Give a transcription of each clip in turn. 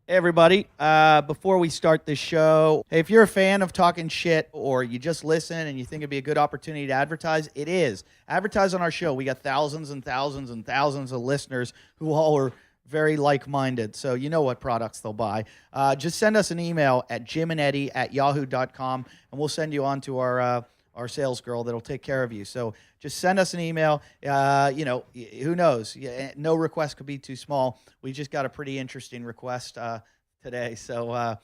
Hey everybody, before we start the show, hey, if you're a fan of talking shit or you just listen and you think it'd be a good opportunity to advertise, it is. Advertise on our show. We got thousands and thousands and thousands of listeners who all are very like-minded, so you know what products they'll buy. Just send us an email at jimandeddy@yahoo.com, and we'll send you on to our sales girl that'll take care of you. So just send us an email. Who knows? No request could be too small. We just got a pretty interesting request today. So,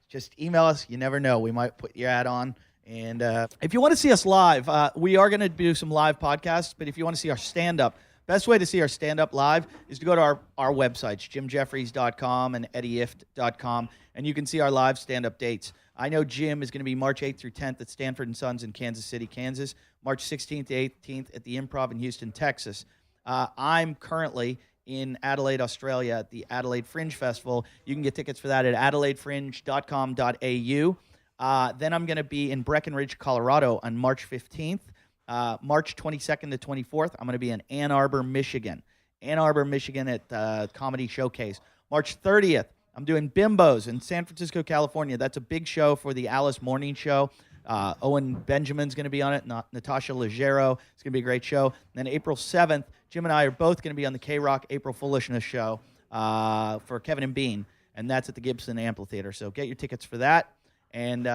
just email us. You never know. We might put your ad on. And if you want to see us live, we are going to do some live podcasts. But if you want to see our stand-up, best way to see our stand-up live is to go to our websites, jimjeffries.com and eddyift.com, and you can see our live stand-up dates. I know Jim is going to be March 8th through 10th at Stanford & Sons in Kansas City, Kansas. March 16th to 18th at the Improv in Houston, Texas. I'm currently in Adelaide, Australia at the Adelaide Fringe Festival. You can get tickets for that at adelaidefringe.com.au. Then I'm going to be in Breckenridge, Colorado on March 15th. March 22nd to 24th, I'm going to be in Ann Arbor, Michigan. Ann Arbor, Michigan at Comedy Showcase. March 30th, I'm doing Bimbos in San Francisco, California. That's a big show for the Alice Morning Show. Owen Benjamin's going to be on it. Natasha Leggero. It's going to be a great show. And then April 7th, Jim and I are both going to be on the K-Rock April Foolishness show for Kevin and Bean. And that's at the Gibson Amphitheater. So get your tickets for that. And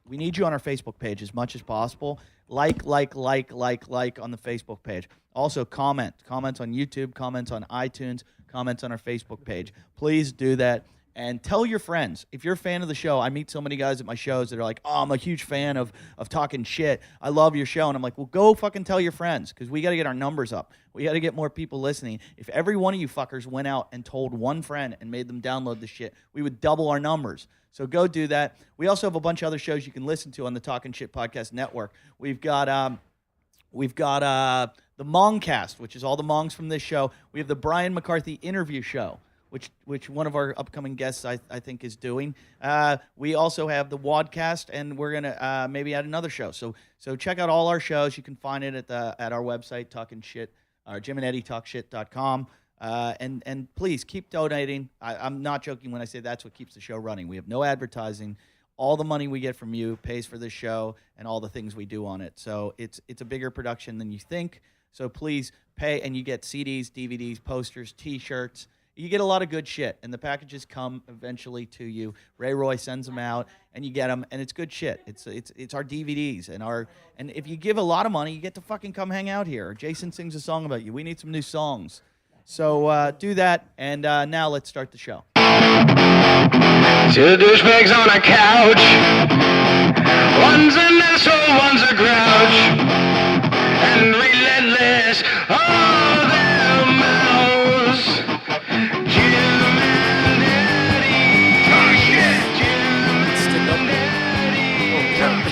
we need you on our Facebook page as much as possible. Like on the Facebook page. Also, comments on YouTube, comments on iTunes, comments on our Facebook page. Please do that. And tell your friends. If you're a fan of the show, I meet so many guys at my shows that are like, oh, I'm a huge fan of talking shit. I love your show. And I'm like, well, go fucking tell your friends because we got to get our numbers up. We got to get more people listening. If every one of you fuckers went out and told one friend and made them download the shit, we would double our numbers. So go do that. We also have a bunch of other shows you can listen to on the Talkin' Shit Podcast Network. We've got the Mongcast, which is all the Mongs from this show. We have the Brian McCarthy interview show, which one of our upcoming guests I think is doing. We also have the Wadcast, and we're gonna maybe add another show. So check out all our shows. You can find it at our website, Talkin' Shit, or jimandeddytalkshit.com. And please keep donating. I'm not joking when I say that's what keeps the show running. We have no advertising. All the money we get from you pays for this show and all the things we do on it. So it's a bigger production than you think. So please pay, and you get CDs, DVDs, posters, T-shirts. You get a lot of good shit, and the packages come eventually to you. Ray Roy sends them out, and you get them, and it's good shit. It's our DVDs and if you give a lot of money, you get to fucking come hang out here. Jason sings a song about you. We need some new songs. So do that, and now let's start the show. Two douchebags on a couch. One's an asshole, one's a grouch. And relentless, all their mouths. Jim and Eddie. Talk shit. Jim and Eddie. Talk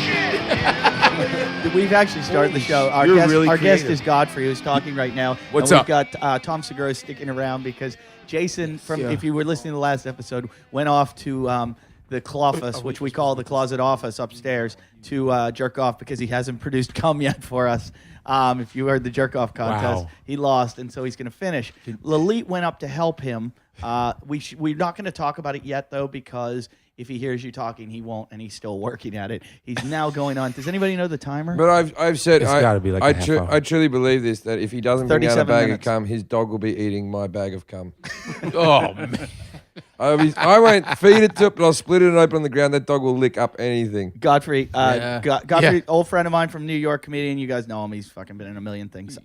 shit. We've actually started the show. Our guest is Godfrey, who's talking right now. What's and up? We've got Tom Segura sticking around because Jason, if you were listening to the last episode, went off to the cloffice, which we call the closet office upstairs, to jerk off because he hasn't produced cum yet for us. If you heard the jerk off contest, he lost, and so he's going to finish. Lalit went up to help him. We're not going to talk about it yet, though, because if he hears you talking, he won't, and he's still working at it. He's now going on. Does anybody know the timer? But I've said It's gotta be like a half hour. I truly believe this, that if he doesn't bring out a 37 bag minutes. of cum, his dog will be eating my bag of cum. Oh, man. I won't feed it to it, but I'll split it open on the ground. That dog will lick up anything. Godfrey, Godfrey, Yeah. old friend of mine from New York, comedian. You guys know him. He's fucking been in a million things.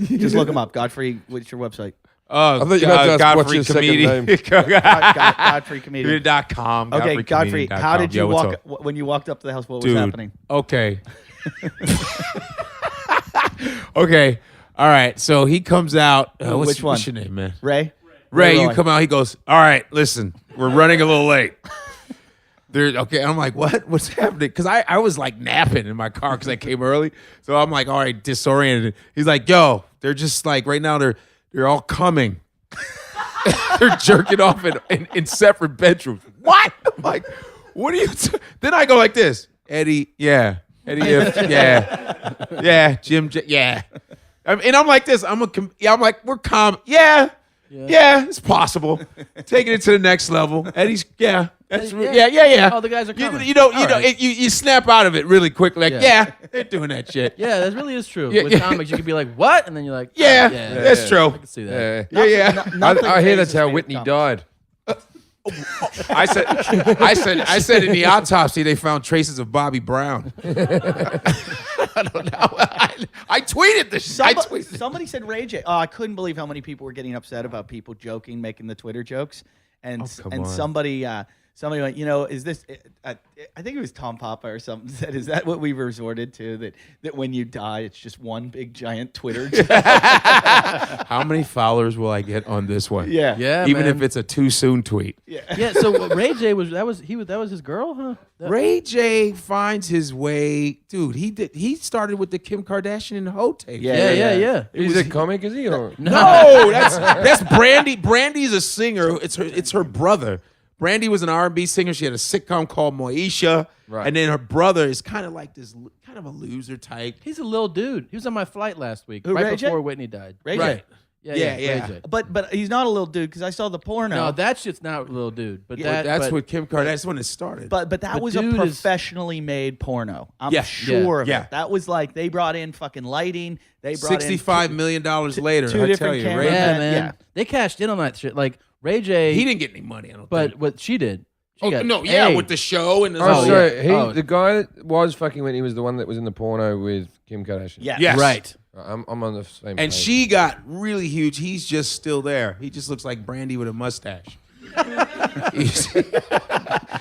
Just look him up. Godfrey, what's your website? Oh, I thought you were about to ask what's your second Comedian. name. Godfrey comedian. .com. Okay, Godfrey, how did you what's walk up? when you walked up to the house? What Dude, was happening? Okay. Okay. All right. So he comes out. Which one? What's your name, man? Ray, Ray, you Roy. come out. He goes, all right, listen, we're running a little late. Okay, I'm like, what? What's happening? Because I was like napping in my car because I came early. So I'm like, all right, disoriented. He's like, yo, they're just like, right now they're all coming. They're jerking off in separate bedrooms. What? I'm like, what are you? Then I go like this, Eddie, yeah, Eddie, yeah, Jim, yeah. And I'm like this. I'm like, we're calm, yeah. Yeah, it's possible. Taking it to the next level. Eddie's, yeah. That's Yeah. yeah. Oh, the guys are coming. You snap out of it really quick. Like, yeah, they're doing that shit. Yeah, that really is true. Yeah, With yeah. comics, you could be like, "What?" and then you're like, Yeah, oh, that's true. I can see that. Yeah. Nothing I hear that's phases how me Whitney with died. I said in the autopsy they found traces of Bobby Brown. I don't know. I tweeted this. Somebody said Ray J. Oh, I couldn't believe how many people were getting upset about people joking, making the Twitter jokes, and come and on. somebody went, is this? I think it was Tom Papa or something said, is that what we've resorted to? That when you die, it's just one big giant Twitter joke. How many followers will I get on this one? Yeah. Yeah, Even man. if it's a too soon tweet. Yeah. So Ray J that was his girl, huh? Ray J finds his way, dude. He started with the Kim Kardashian and Ho tape. Yeah. He's a comic, is he? Or? No, that's Brandy. Brandy's a singer. It's her brother. Brandy was an R&B singer. She had a sitcom called Moesha. Right. And then her brother is kind of like this, kind of a loser type. He's a little dude. He was on my flight last week, Who, right Ray J? before Whitney died. Ray J. Right. Yeah. Yeah. Ray J. But he's not a little dude because I saw the porno. No, that shit's not a little dude. But That's what Kim Kardashian. That's when it started. But that But was a dude is- professionally made porno. I'm Yeah. sure of Yeah. it. That was like they brought in fucking lighting. They brought in $65 million later. two I different tell you, cameras. Ray, Yeah, man. Yeah. They cashed in on that shit. Like Ray J. he didn't get any money. I don't But think. what she did. She Oh, got no, yeah, paid. with the show and the Oh, so yeah. the guy that was fucking when he was the one that was in the porno with Kim Kardashian. Yeah. Yes. Right. I'm on the same And page. she got really huge. He's just still there. He just looks like Brandy with a mustache.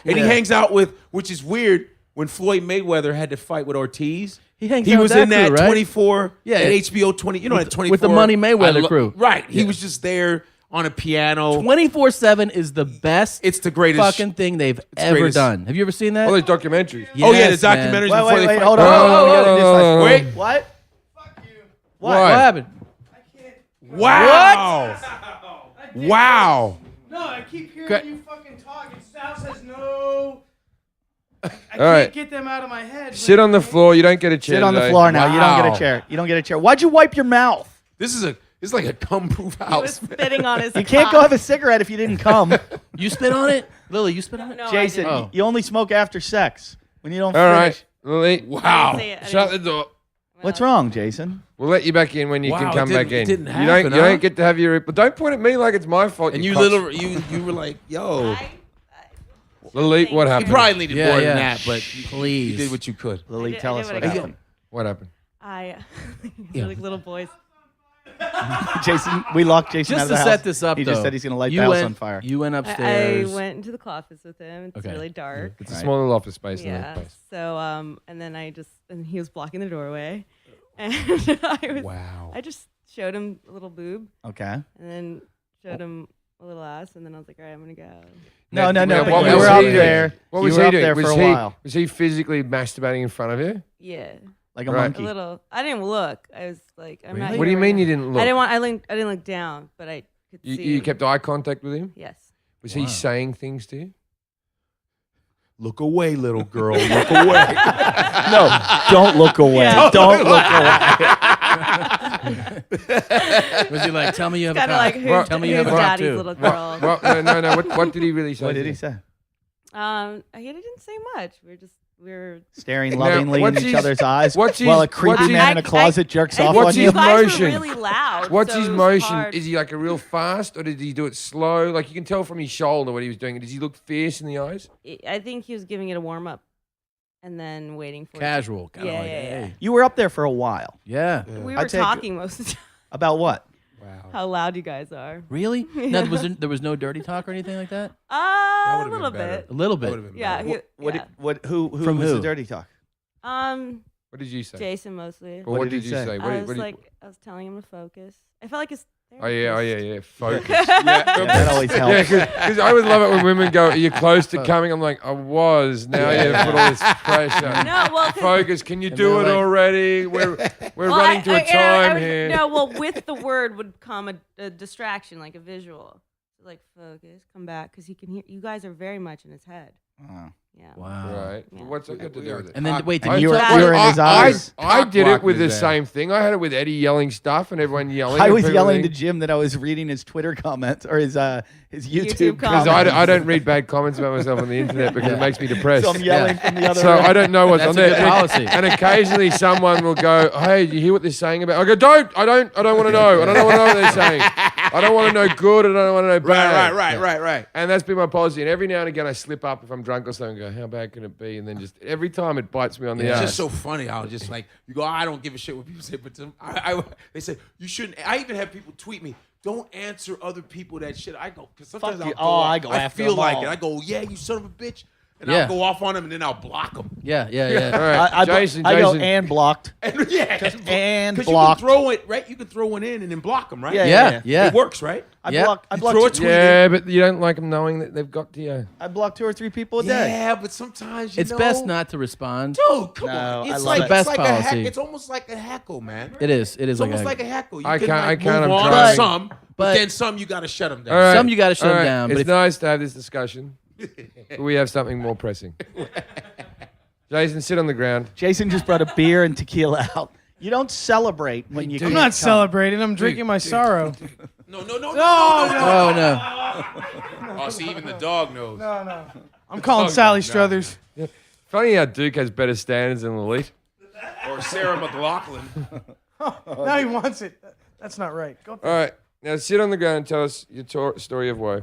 And he hangs out with, which is weird, when Floyd Mayweather had to fight with Ortiz. He hangs He out was with in that that crew, right? 24, Yeah. at HBO 20, you know, that 24. with the Money Mayweather crew. Right. He was just there on a piano. 24/7 is the best. It's the greatest. fucking thing they've ever greatest. done. Have you ever seen that? all those documentaries. Oh, yeah, the Yes, man. documentaries Wait, before wait, they wait, fight. hold on. No, Wait. What? What Why? happened? Wow. Wow. No, I keep hearing Gra- you fucking talk. And Sal says no. I can't right. get them out of my head. Sit on the floor. You don't get a chair. Sit on the today. floor now. You don't get Wow. a chair. You don't get a chair. Why'd you wipe your mouth? This is like a cum-proof He was house. spitting on his You can't go have a cigarette if you didn't come. You spit on it, Lily? You spit on it? No, Jason, I didn't. you only smoke after sex when you don't All finish. right, Lily. Wow. Say it. I Shut the didn't- door. What's wrong, Jason? We'll let you back in when you Wow, can it come back didn't- in. it didn't you happen, don't. You huh? don't get to have your. But don't point at me like it's my fault. And you cocks. you were like, yo. Lily, what You happened? probably needed Yeah, more yeah. than that, but Please. you did what you could. Lily, did- tell I us did what what I happened. What happened? I like little boys. Jason, we locked Jason out Just of to the house. set this up, he though, just said he's going to light you the house went, on fire. You went I upstairs. went into the office with him. It's Okay. really dark. It's a Right. small little office space in Yeah. that place. So and then and he was blocking the doorway, and Wow. I just showed him a little boob, Okay. and then showed him a little ass, and then I was like, all right, I'm gonna go. No, no, no. What But was you were he up doing? there. What You was were he up doing? there for was a he while. was he physically masturbating in front of you? Yeah, Like a Right. monkey. a little. I didn't look. I was like, I'm not. What do you here mean right you now. didn't look? I didn't look down, but I could see. You him. kept eye contact with him. Yes. Was he saying things to you? Look away, little girl. Look away. No, don't look away. Yeah. Don't look away. Was he like, tell me you have a Kind of cock? like Well, who's, tell me you have a who's cock, daddy's too. little girl. No. What did he really say? What to did he you? say? He didn't say much. We were. Staring Now, lovingly what's in each his- other's eyes what's while a his- creepy what's man in a his- closet jerks off what's on his you. You guys motion? were really loud. What's so his it was motion? hard. Is he like a real fast, or did he do it slow? Like you can tell from his shoulder what he was doing. Does he look fierce in the eyes? I think he was giving it a warm up, and then waiting for Casual. It. Kinda Yeah, like, yeah, hey. You were up there for a while. Yeah. We I'd were say- talking most of the time. About what? How loud you guys are. Really? No, there was no dirty talk or anything like that? A would've been little better. bit. A little That bit. would've been Yeah. better. Who From was who? the dirty talk? What did you say? Jason mostly. Or what did did he you say? say? I was did like, I was telling him to focus. I felt like his. Oh yeah. Focus. That always helps. Yeah, because I always love it when women go, "Are you close to coming?" I'm like, "I was." Now you put all this pressure. No, well, 'cause- Focus. Can you do it they're like- already? We're well, running to a time would- here. No, well, with the word would come a distraction, like a visual. Like focus, come back, because he can hear. You guys are very much in his head. Yeah. Wow. Right. Yeah. What's that got to do with it? And then wait, And did you you were, That- you were in his eyes. I did it Cock with the blocked his same thing. I had it with Eddie yelling stuff and everyone yelling. I and was people yelling to being- Jim that I was reading his Twitter comments or his YouTube YouTube comments. comments. I don't read bad comments about myself on the internet because it makes me depressed. So I'm yelling from the other So room. I don't know what's That's on a there. good policy. And occasionally someone will go, "Hey, do you hear what they're saying about?" I go, "I don't want to know. I don't want to know what they're saying. I don't want to know good. I don't want to know bad." Right. And that's been my policy. And every now and again, I slip up if I'm drunk or something. And go, how bad can it be? And then just every time it bites me on the It's ass. just so funny how just like you go, I don't give a shit what people say, but they say you shouldn't. I even have people tweet me, don't answer other people that shit. I go because sometimes Fuck I'll you. go Oh, off. I go I after feel them like all. it. I go, yeah, you son of a bitch, and Yeah. I'll go off on them and then I'll block them. Yeah. All right, I Jason. go and blocked. And yeah, And because blocked. you can throw it right. You can throw one in and then block them, right? Yeah. It works, right? I Yeah. blocked. I You blocked. throw a two- tweet Yeah, but you don't like them knowing that they've got to you. I blocked 2 or 3 people a day. Yeah, but sometimes you It's know, best not to respond. Dude, come No, on. I It's love like it. it's Best like a hack. policy. It's almost like a hackle, man. It is. It is It's like almost a, like a hackle. You I can can't- like I can't, move I'm on trying. some, but But- then some you got to shut them down. All right, Some you gotta shut all them right. down, but It's if- nice to have this discussion. But we have something more pressing. Jason, sit on the ground. Jason just brought a beer and tequila out. You don't celebrate when you. I'm can't not come. celebrating. I'm drinking my sorrow. No. oh no. Oh, see, even the dog knows. No. I'm calling Sally Struthers. Funny how Duke has better standards than Elite. Or Sarah McLaughlin. Now he wants it. That's not right. Go. All right, now sit on the ground and tell us your story of woe.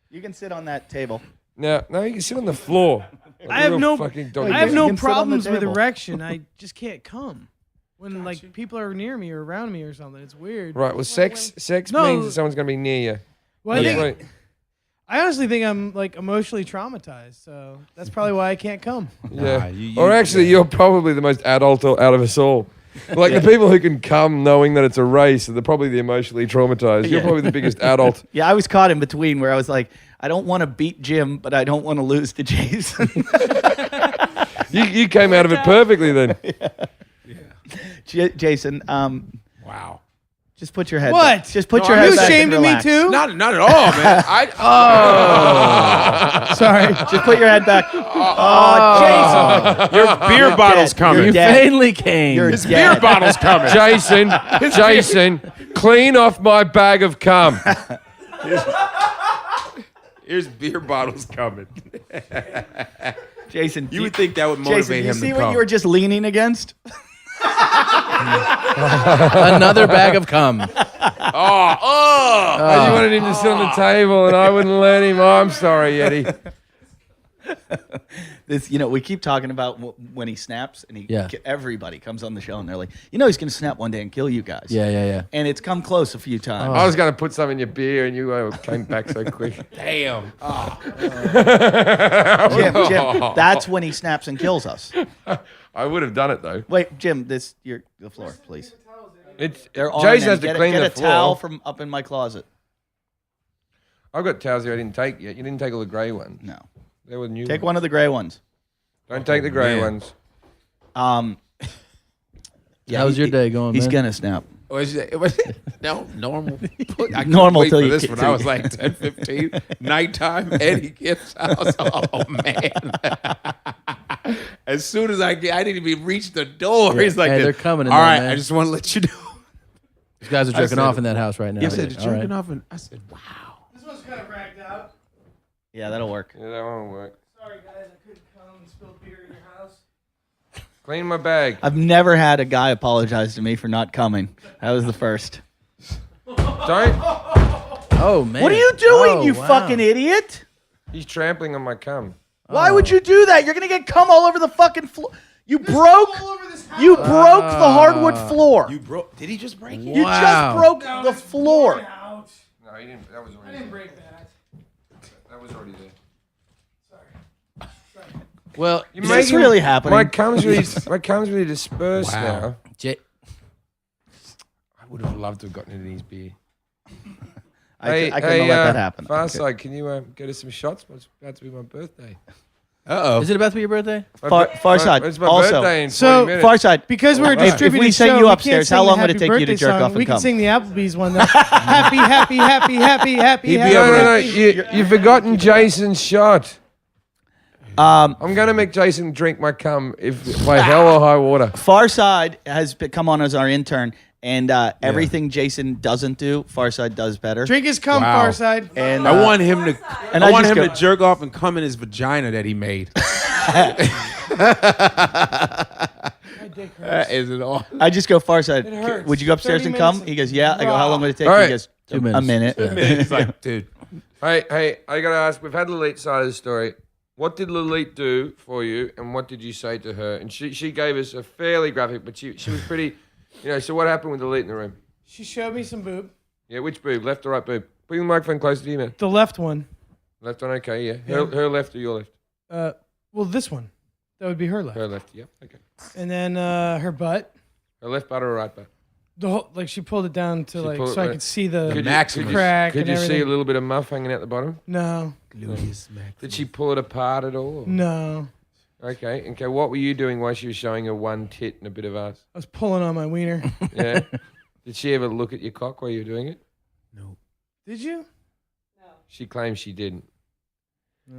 You can sit on that table. Now, no, you can sit on the floor. Like I a have real no. fucking Wait, dog. I have you no can sit on the problems with table. erection. I just can't come when like people are near me or around me or something. It's weird. Right. Well, sex No. means that someone's gonna be near you. Well, I, That's think, right. I honestly think I'm like emotionally traumatized, so that's probably why I can't come. Yeah. Or actually, you're probably the most adult out of us all. Like the people who can come knowing that it's a race, they're probably the emotionally traumatized. You're Yeah. probably the biggest adult. Yeah, I was caught in between where I was like, I don't want to beat Jim, but I don't want to lose to Jason. You came out of it perfectly then. Jason, Wow. just put your head. What? Back. Just put No, your I'm head You back and ashamed of me relax. too? Not at all, man. Sorry. Just put your head back. Jason, Your beer bottle's dead. coming. You're You dead. finally came. You're His dead. beer bottle's coming. Jason, clean off my bag of cum. Here's beer bottles coming. Jason, You would think that would motivate Jason, do you him see to what come. you were just leaning against? Another bag of cum. Oh. You wanted him to sit on the table and I wouldn't let him. Oh, I'm sorry, Eddie. This, we keep talking about when he snaps, and Yeah. everybody comes on the show, and they're like, he's going to snap one day and kill you guys. Yeah. And it's come close a few times. I was going to put some in your beer and you came back so quick. Damn. Jim, that's when he snaps and kills us. I would have done it though. Wait, Jim, the floor, please. They're on. Jason and has to get clean get the a floor. towel from up in my closet. I've got towels here I didn't take yet. You didn't take all the grey ones. No, They were new. take one of the gray ones. Don't take the grey man. ones. Yeah, How's your day going, He's man? gonna snap. No, normal. I Normal wait till for you this get when to I was it. like 10, 15, nighttime, Eddie Gibbs' house. Oh, man. As soon as I didn't even reach the door. Yeah. He's like, Hey, this. they're coming in All there, right, man. I just want to let you know. These guys are jerking said off it. in that house right now. You said All jerking right. off, and I said, wow. This one's kind of ragged out. Yeah, that'll work. Yeah, that won't work. Sorry guys, I couldn't come and spill beer in your house. Clean my bag. I've never had a guy apologize to me for not coming. That was the first. Don't. Oh man. What are you doing, Oh, you wow. fucking idiot? He's trampling on my cum. Why would you do that? You're gonna get cum all over the fucking floor. You broke. All over this house. You broke the hardwood floor. You broke. Did he just break it? You Wow. just broke No, the it's floor. worn out. No, he didn't. That was I already didn't there. break that. That was already there. Well, Is this really happening? My cum's really dispersed Wow. now. J- I would have loved to have gotten into his beer. I couldn't let that happen. Farside, can you get us some shots? It's about to be my birthday. Uh-oh. is it about to be your birthday? Farside, It's my also. birthday in 40 So, minutes. Farside, Because we're If distributing we send show, you we upstairs, can't how sing long the would it happy take you to birthday jerk song. off and We can come? sing the Applebee's one though. Happy, happy. He'd be No, able no, to- no. You've forgotten Jason's shot. I'm going to make Jason drink my cum if by hell or high water. Farside has come on as our intern, and everything Jason doesn't do, Farside does better. Drink his cum, Wow. Farside. And I want him to. And I I want just him go- to jerk off and come in his vagina that he made. That isn't all. I just go Farside. It hurts. Would you go upstairs 30 and come? minutes He goes, yeah. I go, how long would it take? All He right. goes, 2 a minutes. minute. It's like, dude. Hey, I got to ask, we've had Lilith's side of the story. What did Lilith do for you, and what did you say to her? And she gave us a fairly graphic, but she was pretty, so what happened with Lilith in the room? She showed me some boob. Yeah, which boob? Left or right boob? Put your microphone closer to you, man. The left one. Left one, okay, yeah. Her left or your left? Well, this one. That would be her left. Her left, yep, okay. And then her butt. Her left butt or right butt? The whole, like she pulled it down to She like pulled it so I right- could see the The Maximus. crack Could and you everything. see a little bit of muff hanging out the bottom? No, Did she pull it apart at all? no. Okay, what were you doing while she was showing her one tit and a bit of ass? I was pulling on my wiener. Yeah? Did she ever look at your cock while you were doing it? Did you? She claims she didn't.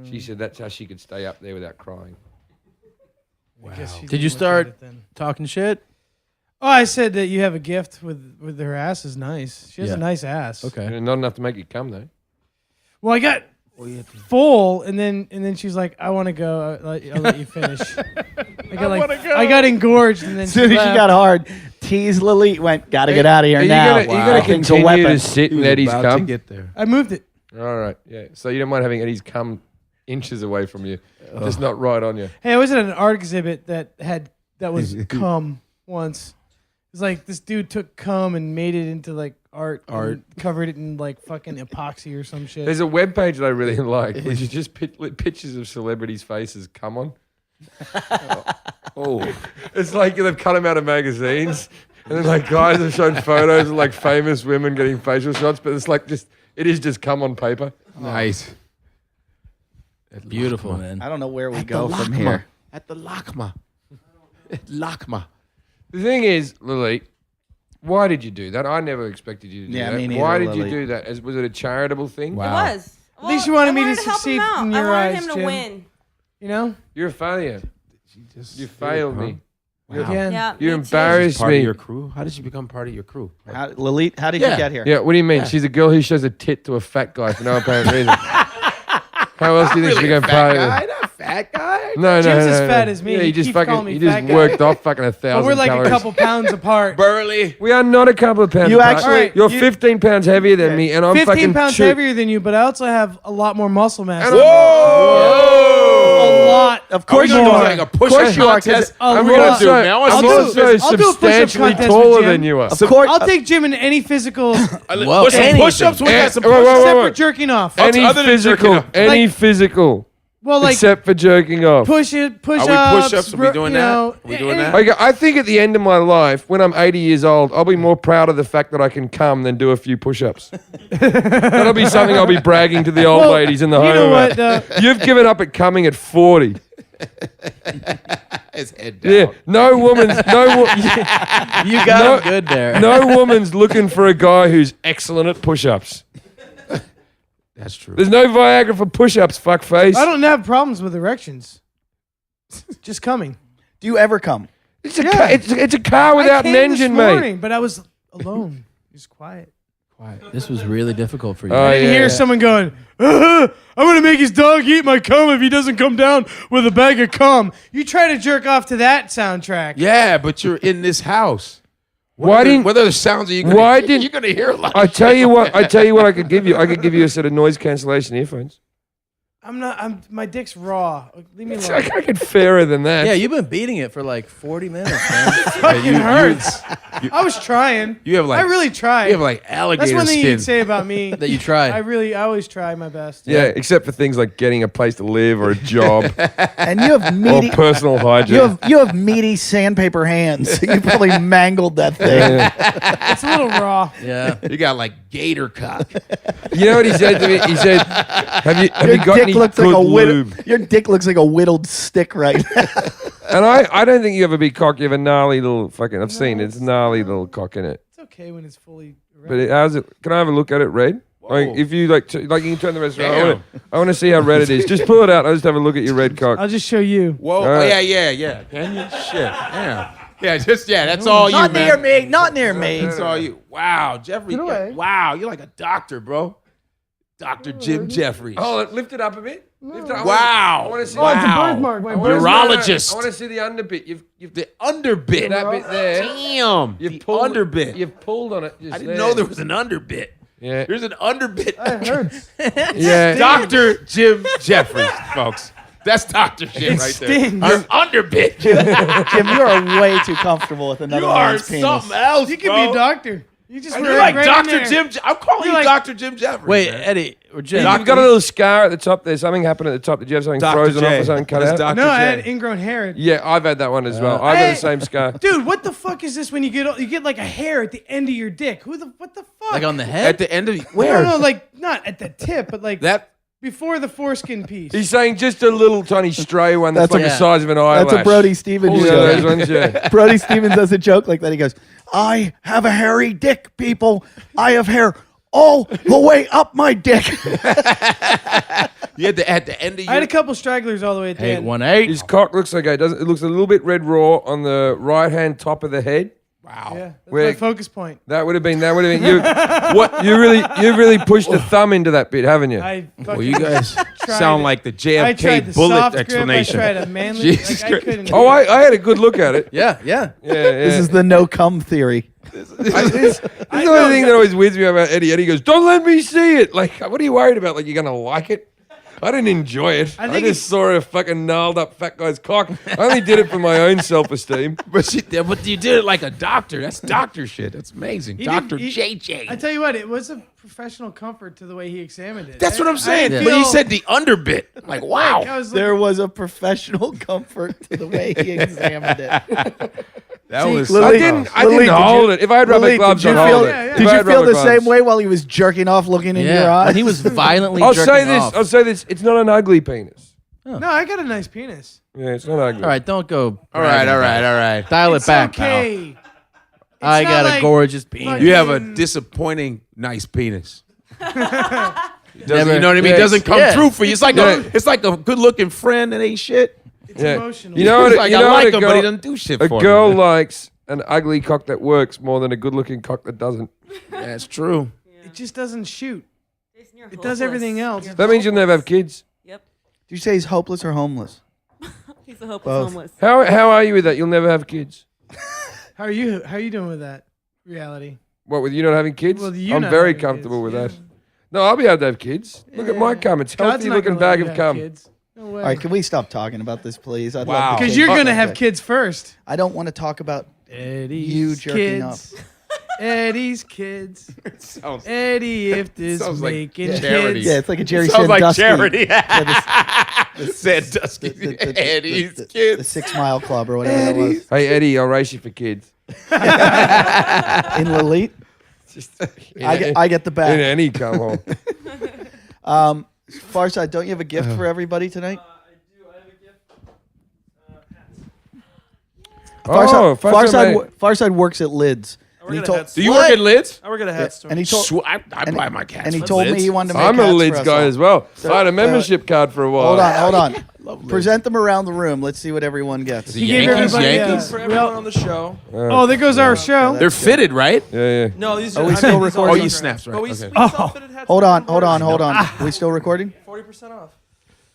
She said that's how she could stay up there without crying. I guess she Did didn't you look at start- it then. Talking shit. Oh, I said that you have a gift with her ass is nice. She has Yeah. a nice ass. Okay. Not enough to make you come though. Well, I got full, and then she's like, "I want to go. I'll let you finish." I got engorged, and then As soon as she left. got hard, Tease Lilith went, got to get out of here Are you now. gonna, you gonna Thing's a continue weapon. to sit He in was Eddie's about to cum? get there. I moved it. All right, yeah. So you don't mind having Eddie's cum inches away from you, just not right on you. Hey, I was at an art exhibit that was cum once. It's like this dude took cum and made it into like art. And covered it in like fucking epoxy or some shit. There's a web page that I really like, which is just pictures of celebrities' faces. Come on. Oh, It's like they've cut them out of magazines, and then like guys have shown photos of like famous women getting facial shots, but it's like it is just cum on paper. nice. Beautiful, man. I don't know where we go from here. At the Lakma. Lakma. The thing is, Lily, why did you do that? I never expected you to do Yeah, that. me neither, Why did Lily. you do that? Was it a charitable thing? Wow. It was. At least you wanted I me to wanted help succeed him out. in your I wanted eyes, him to Jim. win. You know? You're a failure. You failed me. Wow. Again. Yeah. You me too. embarrassed Part of me. your crew? How did she become part of your crew? Lilith, how did you Yeah. get here? Yeah, what do you mean? She's a girl who shows a tit to a fat guy for no apparent reason. How else do you think she became part of it? Not a fat guy. No, Jim's no, as no, fat no. as me. Yeah, He you just keeps fucking, calling me you just fat guy. worked off fucking 1,000 But we're like calories. a couple pounds apart. Burly. We are not a couple of pounds You apart. actually- Alright, You're you- 15 pounds heavier than me, and I'm 15 fucking pounds heavier than you, but I also have a lot more muscle mass. And than you. Whoa! A lot. Of course Are we you gonna do are. like a Of course push-up you are, 'cause contest? A I'm lot. also, man? I want I'm to see also I'll do a push-up substantially contest taller with Jim. than you are. Of course. I'll take Jim in any physical. Well, With some anything. push-ups? We got some Wait, wait, push-ups. wait, Except wait. for jerking off. Any other than jerking physical, off? any Like- physical, Well, like except for jerking off. push Are we push-ups. push-ups? Are we doing that? Are we doing that? Okay, I think at the end of my life, when I'm 80 years old, I'll be more proud of the fact that I can come than do a few push-ups. That'll be something I'll be bragging to the old Well, ladies in the you home know about. what? You've given up at coming at 40. His head down. Yeah, no woman's You got No- him good there. no woman's looking for a guy who's excellent at push-ups. That's true. There's no Viagra for push-ups, fuckface. I don't have problems with erections. Just coming. Do you ever come? It's a Yeah. car, it's a car without I an came engine, this mate. morning, but I was alone. Just quiet. This was really difficult for you. Oh, I didn't yeah, hear yeah. someone going, I'm going to make his dog eat my cum if he doesn't come down with a bag of cum. You try to jerk off to that soundtrack. Yeah, but you're in this house. Why didn't What other sounds are you gonna Why hear? didn't- You're going to hear a lot. I tell you what I could give you? I could give you a set of noise cancellation earphones. My dick's raw. Leave me It's alone. like I get fairer than that. Yeah, you've been beating it for like 40 minutes, man. Fucking hurts. I was trying. You have like I really tried. You have like alligator That's one thing you skin. can say about me. that you tried. I always try my best. Yeah, except for things like getting a place to live or a job And you have or meaty, personal hygiene. you have meaty sandpaper hands. You probably mangled that thing. Yeah. It's a little raw. yeah. You got like gator cock. You know what he said to me? He said, "Have you Your got dick any looks good like a lube?" Your dick looks like a whittled stick right now. And I don't think you have a big cock. You have a gnarly little fucking. I've seen it. It's a gnarly little cock in it. It's okay when it's fully erect. But how's it? Can I have a look at it, Red? Like if you like you can turn the rest around. Damn. I want to see how red it is. Just pull it out. I'll just have a look at your red cock. I'll just show you. Whoa. All right. Yeah. Can you? Shit. Yeah. Yeah, that's all you, Not man. near me. Not near me. That's all you. Wow, Jeffrey. Get away. Wow, you're like a doctor, bro. Dr. Jim Jeffries. Oh, lift it up a bit. Lift it up. Wow. I want to see. Oh, it's a Wow. birthmark. My Urologist. I want to see the underbit. You've The underbit. that bit there. Damn. You've The pulled underbit. You've pulled on it. Just I didn't there. know there was an underbit. Yeah. There's an underbit. It hurts. Yeah. Dr. Jim Jeffries, folks. That's Dr. Jim It right stings. there. Our underbit. Jim, you are way too comfortable with another You are man's penis. something else, You could bro. be a doctor. You just You're like right in Dr. there. Jim. I'm calling You're you like- Dr. Jim Jeffries. Wait, man. Eddie or Jim. You've got a little scar at the top there. Something happened at the top. Did you have something Dr. frozen off J. or something cut That's out? Dr. No, I J. had ingrown hair. Yeah, I've had that one as well. I've got the same scar. Dude, what the fuck is this when you get like a hair at the end of your dick? What the fuck? Like on the At head? the end of where? No, like not at the tip, but like That before the foreskin piece. He's saying just a little tiny stray one that's, That's like a- the size of an eyelash. That's a Brody Stevens You know joke. those ones, yeah. Brody Stevens does a joke like that. He goes, I have a hairy dick, people. I have hair all the way up my dick. you had at the end of I had your a couple stragglers all the way at the end. 818. His cock looks okay. Doesn't it? Looks a little bit red raw on the right hand top of the head. wow. Yeah, that's Where- my focus point. That would have been you. What you really pushed the thumb into that bit, haven't you? I fucking Well, you guys tried sound it. like the I tried JFK the bullet soft explanation. Grip, I tried a manly. Jesus I Christ. couldn't. Oh, I had a good look at it. Yeah. Yeah, yeah. This is the no cum theory. This is the only thing that always weirds me about Eddie. Eddie goes, "Don't let me see it." Like, what are you worried about? Like, you're gonna like it? I didn't enjoy it. I think just saw a fucking gnarled up fat guy's cock. I only did it for my own self-esteem. but you did it like a doctor. That's doctor shit. That's amazing. He Dr. did- JJ. I tell you what, it was a professional comfort to the way he examined it. That's what I'm saying. I But he feel- said the underbit. Like, wow. I was There was a professional comfort to the way he examined it. That was Lily- I didn't Lily, did hold you- it. If I had rubber Lily, gloves, did I'd you hold feel, it. Yeah, yeah. If did I you had feel rubber the gloves. same way while he was jerking off looking in your Yeah. eyes? When he was violently I'll jerking say this. off. I'll say this. It's not an ugly penis. No, I got a nice penis. Yeah, it's not ugly. All right, don't go. all right. Dial It's it back, okay. pal. I not got a like gorgeous penis. You have a disappointing nice penis. Never- You know what I mean? It Yes. doesn't come Yeah. true for you. It's like a good looking friend that ain't shit. It's Yeah. emotional. You know what? It's like you I know like what him, but he doesn't do shit a for girl me. likes an ugly cock that works more than a good-looking cock that doesn't. That's true. it just doesn't shoot. Jason, you're It does hopeless. everything else. You're That means you'll never have kids. Yep. Did you say he's hopeless or homeless? He's a hopeless Both. homeless. How are you with that? You'll never have kids. How are you? How are you doing with that reality? What, with you not having kids? Well, you I'm not very having comfortable kids, with yeah. that. No, I'll be able to have kids. Look at my Yeah. cum. It's God's healthy not looking gonna let bag you of have cum. kids. No way. All right, can we stop talking about this, please? I'd Wow. love to Because take you're part gonna in have that. kids first. I don't want to talk about Eddie's you jerking kids. Eddie's kids. Eddie, if this sounds like making charity. kids. Yeah, it's like a Jerry Sounds like Sandusky. charity. Yeah, Sandusky. Eddie's the kids. 6 Mile Club or whatever that was. Hey, Eddie, I'll race you for kids. In Lilith, I get the In bag. any cum hole. Farside, don't you have a gift for everybody tonight? I do. I have a gift. Oh, Farside works at Lids. And he told, Do you work at Lids? I work at a hat store. and he told, I buy my cats. and he from told me Lids. he wanted to make I'm a hats for Lids us guy all. as well. So, I had a membership card for a while. Hold on. Present them around the room. Let's see what everyone gets. The He gave Yankees, everybody, Yankees. For we everyone all- on the show. Oh, there goes our show. They're fitted, right? Yeah. No, these Are are. we I still made these all recording? Oh, you different. snaps, right. But we, Okay. we self-fitted hats. Hold for on. everyone. Are we still recording? 40% off.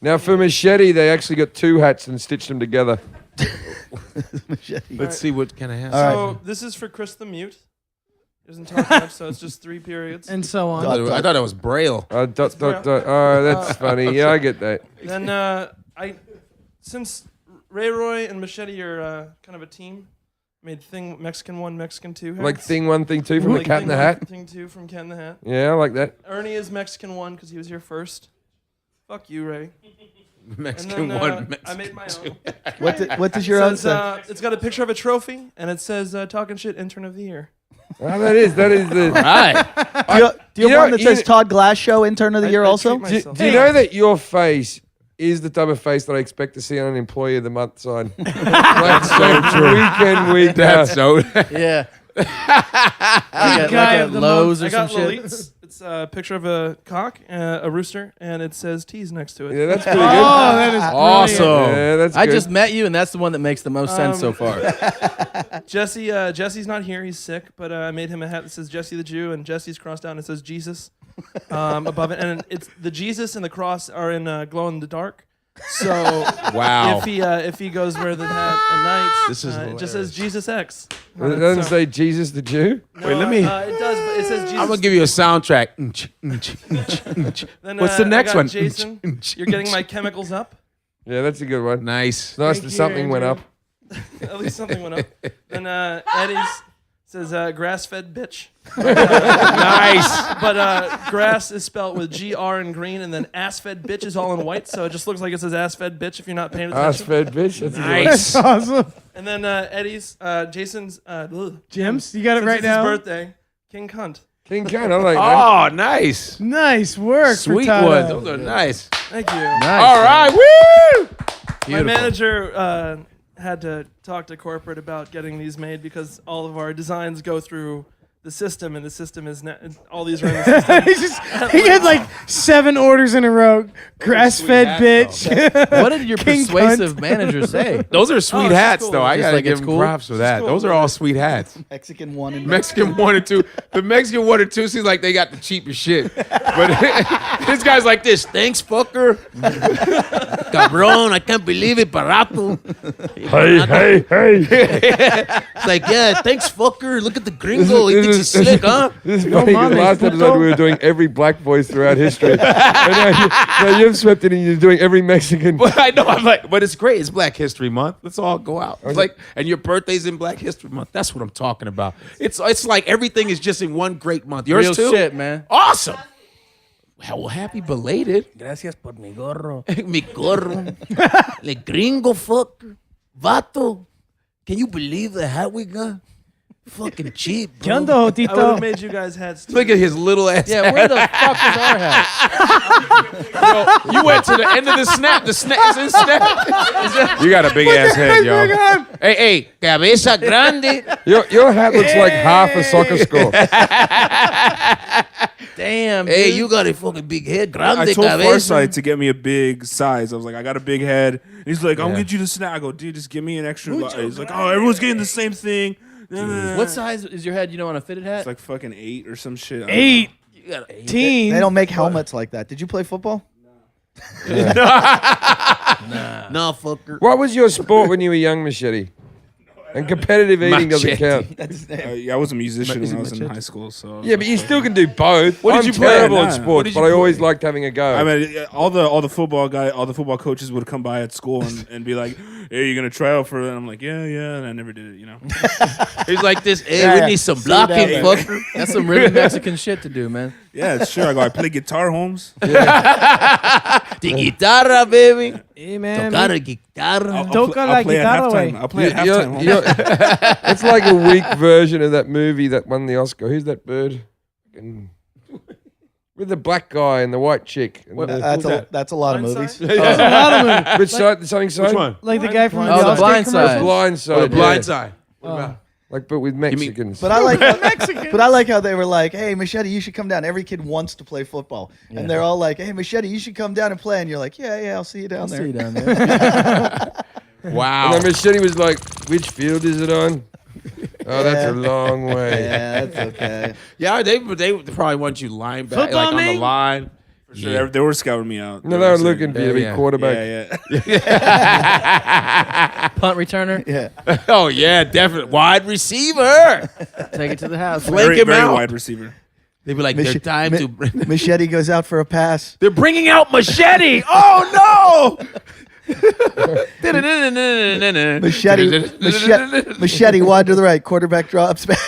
Now for Machete, they actually got two hats and stitched them together. Let's see what kind of hats. Oh, So this is for Chris the Mute. He doesn't talk much, so it's just 3 periods. And so on. I thought it was Braille. Dot. Oh, that's funny. Yeah, I get that. Then since Ray Roy and Machete are kind of a team, made Thing Mexican 1, Mexican 2 hats. Like Thing 1, Thing 2 from Like the Cat in Thing the 1, Hat. Thing 2 from Cat in the Hat. Yeah, I like that. Ernie is Mexican 1 because he was here first. Fuck you, Ray. Mexican And then, one. Mexican I made my own. What does your own Says, say? it's got a picture of a trophy, and it says Talkin' Shit Intern of the Year. Oh, that is the. Right. Do you you have one know- that says you- Todd Glass Show Intern of the Year I also? treat Do, myself. do you know that your face is the type of face that I expect to see on an Employee of the Month sign? Like so true. Week in, week out. That's so. Yeah. Guy like of the Lowe's month. or I some got shit. Lolits. It It's a picture of a cock, a rooster, and it says T's next to it. Yeah, that's pretty Oh, good. that is Awesome. Yeah, that's I good. just met you, and that's the one that makes the most sense so far. Jesse's not here. He's sick, but I made him a hat that says Jesse the Jew, and Jesse's crossed out and it says Jesus above it. And it's the Jesus and the cross are in glow in the dark. So Wow. if he goes wear the hat at night, This is it just says Jesus X. It doesn't say Jesus the Jew. No, Wait, let me- it does, but it says Jesus. I'm gonna give you a soundtrack. Then, What's the I next got one? Jason, you're getting my chemicals up. Yeah, that's a good one. Nice. Nice Thank that you, something went up. Andrew. At least something went up. Then Eddie's says grass-fed bitch. Nice. But grass is spelled with GR in green, and then ass-fed bitch is all in white, so it just looks like it says ass-fed bitch if you're not paying attention. Ass-fed bitch. That's a good one. Nice. awesome. And then Jason's Jim's, you got it since right it's now. his birthday, King Cunt. King Khan, I like that. Oh, nice. Nice work, Sweet Furtado. ones. Those are nice. Thank you. Nice. All right. Woo! My manager had to talk to corporate about getting these made because all of our designs go through the system, and the system is all these are in the system. He had like 7 orders in a row. Grass-fed hats, bitch. What did your King persuasive manager say? Those are sweet it's hats, cool. though. I Just gotta like give it's them cool? props for that. cool. Those are all sweet hats. Mexican 1 and Mexican 1 and 2. The Mexican 1 and 2 seems like they got the cheapest shit. But this guy's like this. Thanks, fucker. Cabron, I can't believe it, barato. Hey. It's like, yeah, thanks, fucker. Look at the gringo. He thinks he's slick, huh? This is funny. mames, Last episode puto. we were doing every black voice throughout history. And now you've swept it and you're doing every Mexican. But I know, I'm like, but it's great. It's Black History Month. Let's all go out. It's like, and your birthday's in Black History Month. That's what I'm talking about. It's like everything is just in one great month. Yours Real too? shit, man. Awesome. Well, happy belated. Gracias por mi gorro. Mi gorro. Le gringo fucker. Vato. Can you believe the hat we got? Fucking cheap, ¿Qué bro. onda, I would have Jotito? made you guys hats too. Look at his little ass. Yeah, where the fuck is our hat? You went to the end of the snap. The snap is in snap. You got a big ass head, yo. Hey, cabeza grande. Your hat looks like half a soccer score. Damn. Hey, dude. you got a fucking big head. Grande I told cabeza. Farsight to get me a big size. I was like, I got a big head. And he's like, I'm gonna get you the snack. I go, dude, just give me an extra. He's like, oh, everyone's getting the same thing. What size is your head? You know, on a fitted hat? It's like fucking 8 or some shit. I don't 8. You got a 18. They don't make helmets like that. Did you play football? No, fucker. What was your sport when you were young, Machete? And competitive eating doesn't Machete. count. That's his name. Yeah, I was a musician when I was in high school. So Yeah, but you still can do both. What did I'm you play? terrible Nah. at What sports, did but you I always play? liked having a go. I mean, all the football coaches would come by at school and be like, "Hey, you gonna try out for it?" And I'm like, "Yeah," and I never did it. You know. He's like this. Hey, Yeah, we yeah. need some See you down blocking, there. fucker. That's some really Mexican shit to do, man. Yeah, it's true. I go. I play guitar, Holmes. The guitarra, baby. Hey, man. Tocar el guitarra. Toca la play at guitarra, halftime. güey. I'll play at You're- halftime. you're- it's like a weak version of that movie that won the Oscar. Who's that bird? Fucking- With the black guy and the white chick. And the- That's a lot of Blindside? movies. There's a lot of them. Which side? Something side? Which one? Like the guy from Oh, the Allstate Blind commercial. Side. Blind side. The blind yeah. side. What about? Like, but with Mexicans. But I like, but I like how they were like, "Hey, Machete, you should come down." Every kid wants to play football, and they're all like, "Hey, Machete, you should come down and play." And you're like, "Yeah, I'll see you down there." See you down there. Wow. And then Machete was like, which field is it on? Oh, that's a long way. Yeah, that's okay. Yeah, they probably want you line back, Football like on the name? line. For sure, they were scouting me out. No, they were looking for you to be Yeah. quarterback. Yeah. Punt returner. Yeah. Oh yeah, definitely wide receiver. Take it to the house. Flank Very, him very out. wide receiver. They'd be like, Mich- they're time Mi- to. Machete goes out for a pass. They're bringing out Machete. Oh no! Machete wide to the right. Quarterback drops back,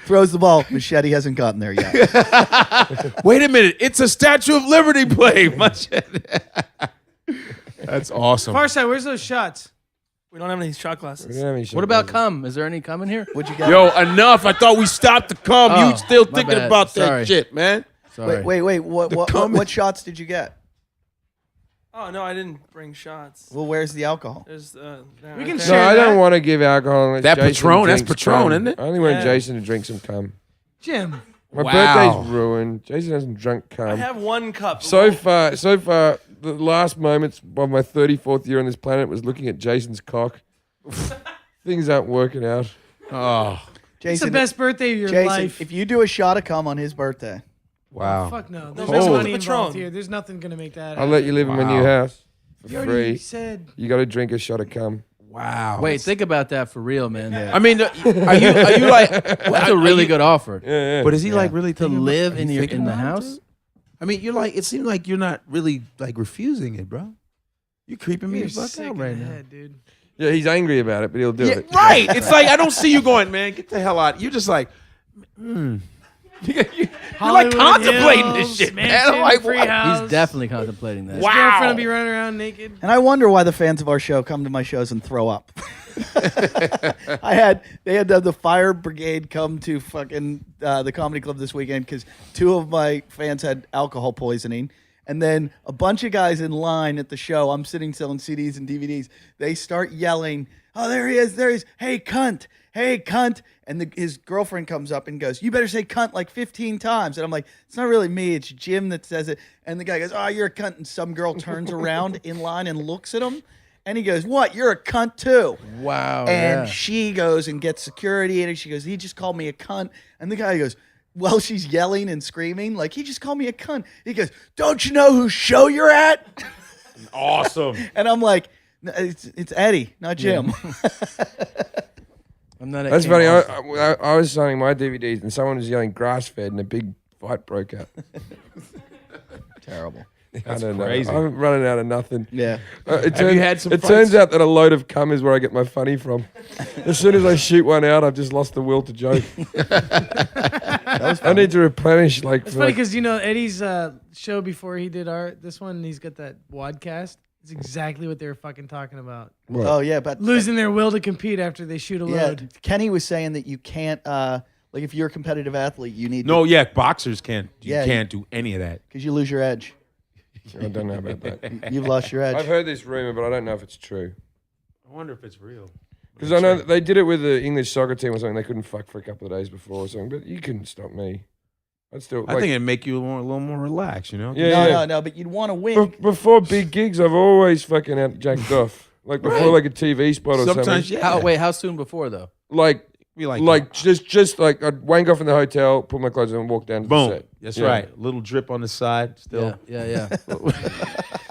throws the ball. Machete hasn't gotten there yet. Wait a minute! It's a Statue of Liberty play. Machete. That's awesome. Farsight, where's those shots? We don't have any shot glasses. What about cum? Is there any cum in here? What'd you got? Yo, enough! I thought we stopped the cum. Oh, you still my thinking bad. about that Sorry. shit, man? Sorry. Wait. What comment. what shots did you get? Oh no, I didn't bring shots. Well, where's the alcohol? There's We can No, share I that. don't want to give alcohol. Unless That Jason Patron, that's drinks Patron, cum. isn't it? I only want Yeah. Jason to drink some cum. Jim, My Wow. birthday's ruined. Jason hasn't drunk cum. I have one cup. So far, the last moments of my 34th year on this planet was looking at Jason's cock. Things aren't working out. Oh, It's Jason, the best birthday of your Jason, life. if you do a shot of cum on his birthday, wow. Fuck no. There's No, no oh. money Patron. involved here. There's nothing gonna make that. I'll let you live in my new Wow. house for You already free. said. You got to drink a shot of cum. Wow. Wait, think about that for real, man. I mean, are you like? That's a really good offer Yeah. But is he like really to thinking live about, in are you your thinking in the about it, house. dude? I mean, you're like. It seems like you're not really like refusing it, bro. You're creeping me You're the fuck sick out in right the now. head, dude. Yeah, he's angry about it, but he'll do Yeah, it. right. It's like I don't see you going, man. Get the hell out. You're just like, you're like Hollywood contemplating this Hills, shit, man. mansion, I'm like, free what? house. He's definitely contemplating that. Wow. His girlfriend will be running around naked. and I wonder why the fans of our show come to my shows and throw up. They had the fire brigade come to fucking the comedy club this weekend because 2 of my fans had alcohol poisoning. And then a bunch of guys in line at the show, I'm sitting selling CDs and DVDs. They start yelling, "Oh, there he is, there he is. Hey, cunt. Hey, cunt." And his girlfriend comes up and goes, "You better say cunt like 15 times." And I'm like, "It's not really me. It's Jim that says it." And the guy goes, "Oh, you're a cunt." And some girl turns around in line and looks at him. And he goes, "What? You're a cunt too." Wow. And yeah. she goes and gets security, and she goes, "He just called me a cunt." And the guy goes, well, she's yelling and screaming, like, "He just called me a cunt." He goes, "Don't you know whose show you're at?" Awesome. And I'm like, "No, it's Eddie, not Jim." I'm not. That's funny. I was signing my DVDs and someone was yelling grass fed and a big fight broke out. Terrible. That's I don't crazy. know. I'm running out of nothing. Yeah. Have you had some It fights? turns out that a load of cum is where I get my funny from. As soon as I shoot one out, I've just lost the will to joke. I need to replenish like. It's for funny like- because Eddie's show before he did this one, he's got that wadcast. It's exactly what they were fucking talking about. What? Oh yeah, but Losing their will to compete after they shoot a load. Kenny was saying that you can't, like, if you're a competitive athlete, you need No, yeah, boxers can't. You Yeah, can't do any of that. because you lose your edge. I don't know about that. You've lost your edge. I've heard this rumor, but I don't know if it's true. I wonder if it's real. Because I know that they did it with the English soccer team or something. They couldn't fuck for a couple of days before or something. But you couldn't stop me. I'd still. I like, think it'd make you a little more relaxed, you know? Yeah. No, but you'd want to win. Before big gigs, I've always fucking out jacked off. Like before, like a TV spot or Sometimes, something. yeah. How soon before though? Like, We just like I'd wank off in the hotel, put my clothes on, and walk down to the boom. set. That's Yeah. right. A little drip on the side still. Yeah.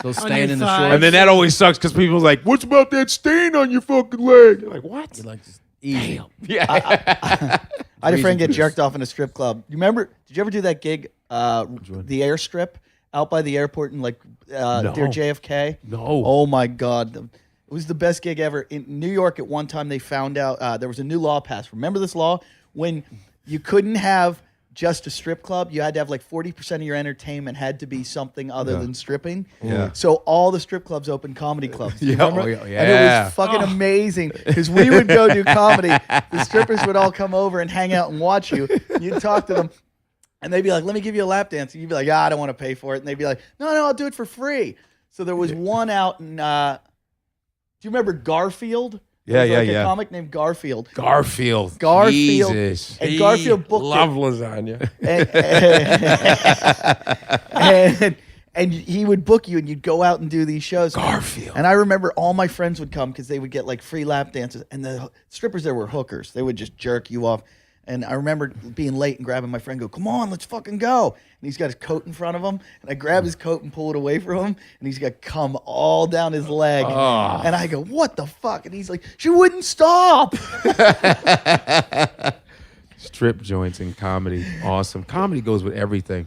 Those On stain your in the thighs. shorts. And then that always sucks because people's like, "What's about that stain on your fucking leg?" You're like, "What?" You're like just easy. Yeah. I had a friend get Reason. jerked off in a strip club. You remember? Did you ever do that gig, the airstrip, out by the airport in like near JFK? No. Oh my God, it was the best gig ever. In New York, at one time they found out there was a new law passed. Remember this law when you couldn't have just a strip club, you had to have like 40% of your entertainment had to be something other than stripping. Yeah. So all the strip clubs opened comedy clubs. Do you Yeah, remember? oh, yeah, And it yeah. was fucking amazing because we would go do comedy. The strippers would all come over and hang out and watch you. You'd talk to them. And they'd be like, "Let me give you a lap dance." And you'd be like, "I don't want to pay for it." And they'd be like, "No, I'll do it for free." So there was one out in, do you remember Garfield? There was a comic named Garfield. Garfield. And Jesus. Garfield booked Love lasagna. and he would book you, and you'd go out and do these shows. Garfield. And I remember all my friends would come because they would get like free lap dances, and the strippers there were hookers. They would just jerk you off. And I remember being late and grabbing my friend, go, "Come on, let's fucking go." And he's got his coat in front of him, and I grab his coat and pull it away from him, and he's got cum all down his leg. And I go, "What the fuck?" And he's like, "She wouldn't stop." Strip joints and comedy. Awesome. Comedy goes with everything.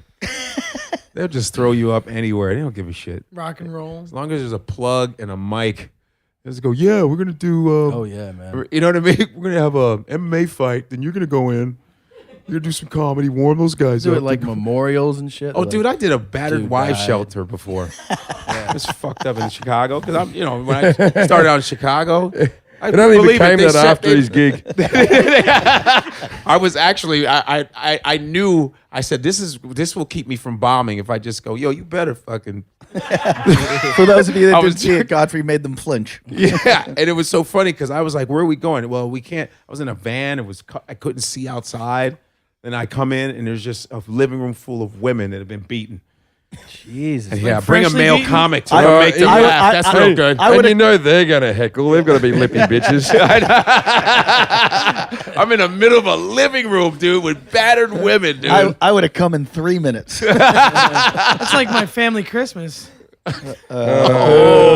They'll just throw you up anywhere. They don't give a shit. Rock and roll. As long as there's a plug and a mic. They just go, "Yeah, we're going to do... Oh yeah, man. You know what I mean? We're going to have a MMA fight. Then you're going to go in. You're going to do some comedy, warm those guys Do up. it like memorials and shit. Oh, like, dude, I did a battered Dude wives died. shelter before. It's fucked up in Chicago because I'm, when I started out in Chicago, I It only believe became they that set- after his gig. I was actually, I knew. I said, this will keep me from bombing if I just go, "Yo, you better fucking." For those of you that I didn't was- see it, Godfrey made them flinch. Yeah, and it was so funny because I was like, "Where are we going?" Well, we can't. I was in a van. I couldn't see outside. and I come in and there's just a living room full of women that have been beaten. Jesus. And yeah, bring a freshly male beaten? comic to I- make them I- laugh. I- That's I- real good. I And you know they're gonna heckle. They've got to be lippy bitches. I'm in the middle of a living room, dude, with battered women, dude. I would have come in 3 minutes. That's like my family Christmas. Oh.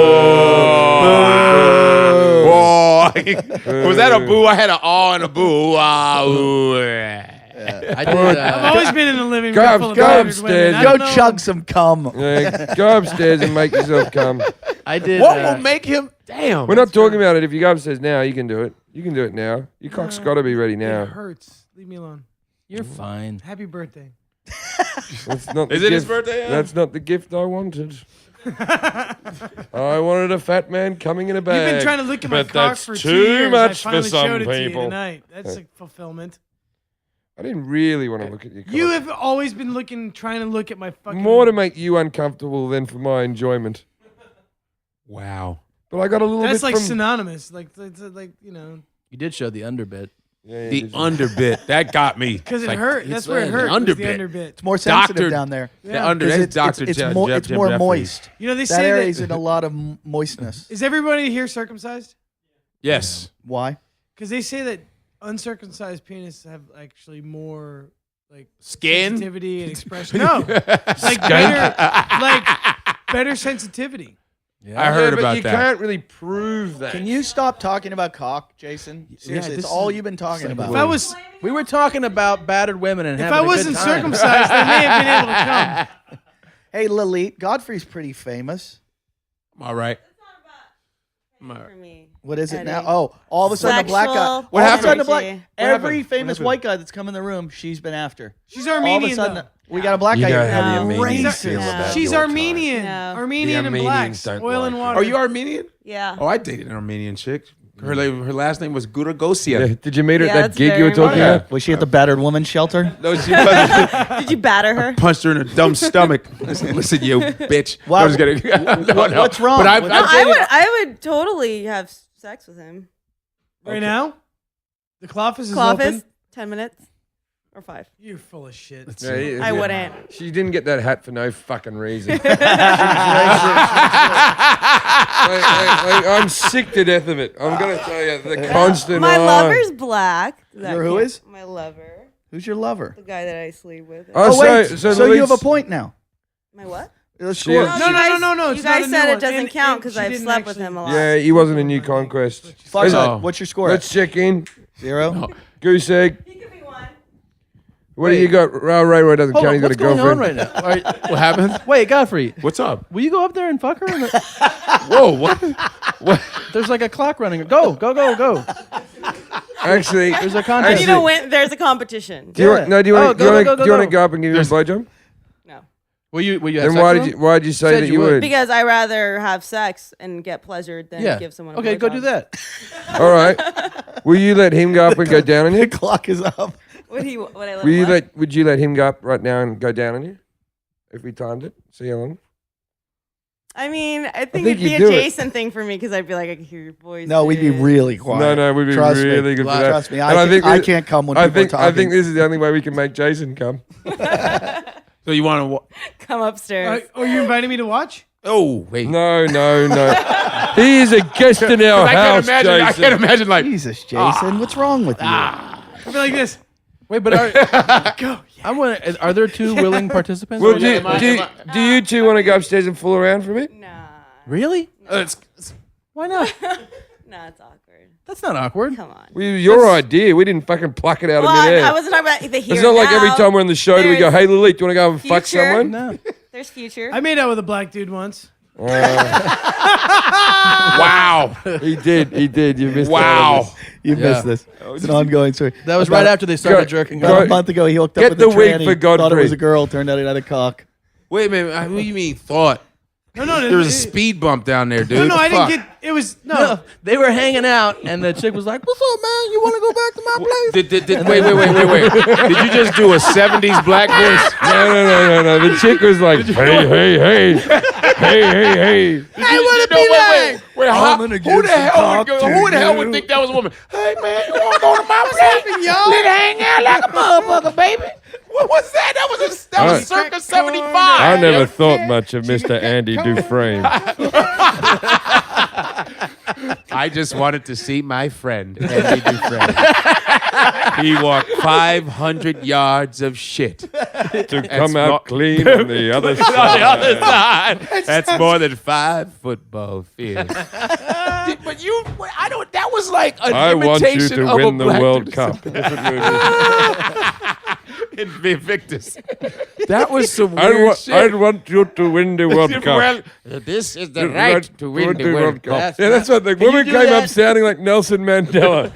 Was that a boo? I had an aw and a boo. Ah, ooh. I did. I've always been in a living room Go full of go battered upstairs. women. I Go don't know. chug some cum. Yeah, go upstairs and make yourself come. I did. What will make him? Damn. We're not talking about it. If you go upstairs now, you can do it. You can do it now. Your cock's got to be ready It now. hurts. Leave me alone. You're fine. Happy birthday. That's not the Is it his gift- birthday? That's not the gift I wanted. I wanted a fat man coming in a bag. You've been trying to look at my But cock that's for 2 too years. much I for finally some showed it to you people. tonight. That's a fulfillment. I didn't really want to look at your cock. You have always been trying to look at my fucking. More to make you uncomfortable than for my enjoyment. Wow. But I got a little That's bit like from... synonymous. Like you know. You did show the underbit. Yeah, The did you? underbit. That got me. Because it Like, hurt. That's where it the hurt. was underbit. The underbit. It's more sensitive Doctor- down there. The under, 'Cause that's Dr. it's Jeff, more, Jeff, it's Jim more Jeffries. moist. You know they That say area that. is in a lot of moistness. Is everybody here circumcised? Yes. Why? Because they say that uncircumcised penis have actually more like Skin? sensitivity and expression. No, like better sensitivity. I heard but about you that. can't really prove that. Can you stop talking about cock, Jason? Seriously, this it's all is- you've been talking about. If I was We were talking about battered women and if having I a good wasn't time. circumcised, I may have been able to come. Hey, Lilith, Godfrey's pretty famous. All right. For me. What is it now? Headache. Oh, all of a sudden a black guy. Sexual All of a sudden a black. energy. Every happened? famous happened? white guy that's come in the room, she's been after. She's All of a Armenian sudden, though. we got a black You guy. know how the No. Armenians Racist. feel about She's your Armenian. No. Armenian The and Armenians black. don't Oil like and it. water. Are you Armenian? Yeah. Oh, I dated an Armenian chick. Her last name was Guragosia. Yeah. Did you meet her Yeah, at that that's gig you were very talking funny. about? Was she at the battered woman shelter? No, she was. Did you batter her? Punched her in her dumb stomach. Listen, you bitch. Wow. I was kidding. No, no. What's wrong? But I've, What- No, I've dated- I would totally have sex with him. Right now? The Cloffice is Cloffice, open. 10 minutes or 5. You're full of shit. I wouldn't. She didn't get that hat for no fucking reason. I'm sick to death of it. I'm gonna tell you the constant. My lover's black. That Who can't- is? My lover. Who's your lover? The guy that I sleep with. Oh, Oh wait, so so you have a Louise- point now. My what? The She score. is- No, you no, guys- no, no, You it's not guys a said new it one. doesn't And- count and because she I've didn't slept with actually- him a lot. Yeah, he wasn't in your conquest. Fox, Oh. what's your score? Let's check in. 0. Goose egg. He could be one. What do you got? Ray doesn't Hold count. on, He's got a what's going on girlfriend. right now? All right, What happened? wait, Godfrey, What's up? will you go up there and fuck her? Whoa, what? There's like a clock running. Go, go, go, go. Actually, There's a You contest. know, win. There's a competition. do you want? No, do you want? Oh, Do you want go, go, to go. go up and give him a blowjob? No. Will you have Then sex why with did him? you? Why did you say Said that you you would. would? Because I rather have sex and get pleasured than Yeah. give someone. A Okay, go blowjob. do that. All right. Will you let him go up and go down on The you? clock is up. Would he? Would I let? Will you what? Would you let him go up right now and go down on you? If we timed it, see how long. I mean, I think think it'd be you'd a do it. Jason thing for me because I'd be like, I can hear your voice. No, we'd be really quiet. No, we'd be Trust me. really good for that. Trust me, And I can't come when people are talking. I think this is the only way we can make Jason come. So you want to? Come upstairs. Are you inviting me to watch? Oh wait. No. He is a guest in our I house, can't imagine. I Jason. can't imagine like. Jesus, Jason, what's wrong with you? I feel like this. Wait, but I want. Are there two willing participants? Well, Or- do you two want to go upstairs and fool around for a bit? Nah. Really? It's- Why not? Nah, it's awkward. That's not awkward. Come on. Well, your idea. We didn't fucking pluck it out Well, of midair. I wasn't talking about the here It's not like every now. time we're on the show do we go, There's hey, Lilith, do you want to go and fuck future. someone? No. There's future. I made out with a black dude once. wow. He did. You missed Wow. You Yeah. missed this. It's an ongoing story. That was About- right after they started Go- jerking go- About off. a month ago, he hooked up Get with the a wig tranny. for Thought it Godfrey. was a girl. Turned out it had a cock. Wait a minute. What do you mean thought? No, There was a speed bump down there, dude. No, I didn't Fuck. get. It was no. No, they were hanging out, and the chick was like, "What's up, man? You want to go back to my place?" Wait. Did you just do a 70s black voice? No. The chick was like, hey. Hey, Wait, who the hell would think that was a woman? Hey man, you want to go to my place? Let's hang out like a motherfucker, baby. What was that? That was circa 75. I never thought much of Mr. Andy Dufresne. I just wanted to see my friend, Andy Dufresne. He walked 500 yards of shit. To come out clean on the other On the side. other side. That's more than 5 football fields. But that was like an I want you imitation to of a win the black World dude. Cup. Invictus. That was some weird shit. I'd want you to win the World Cup. Well, this is the right to win the World Cup. Yeah, that's what the woman came up sounding like Nelson Mandela.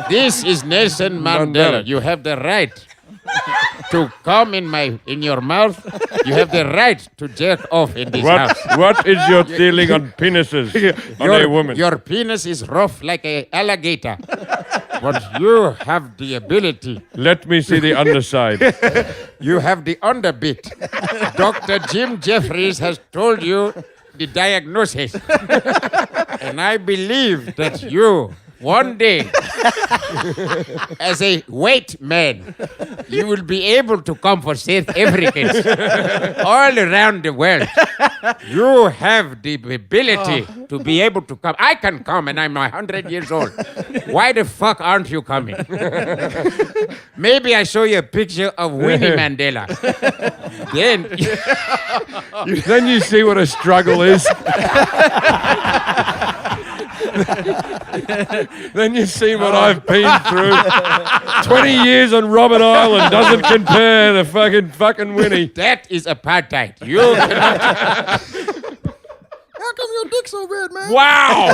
This is Nelson Mandela. You have the right to come in your mouth. You have the right to jerk off in this house. What is your feeling on penises on a woman? Your penis is rough like an alligator. But you have the ability. Let me see the underside. You have the underbit. Dr. Jim Jeffries has told you the diagnosis. And I believe that you, one day, as a weight man, you will be able to come for South Africans all around the world. You have the ability to be able to come. I can come, and I'm 100 years old. Why the fuck aren't you coming? Maybe I show you a picture of Winnie Mandela. Then you see what a struggle is. Then you see what I've been through. 20 years on Robben Island doesn't compare to fucking Winnie. That is apartheid. You cannot. How come your dick's so red, man? Wow,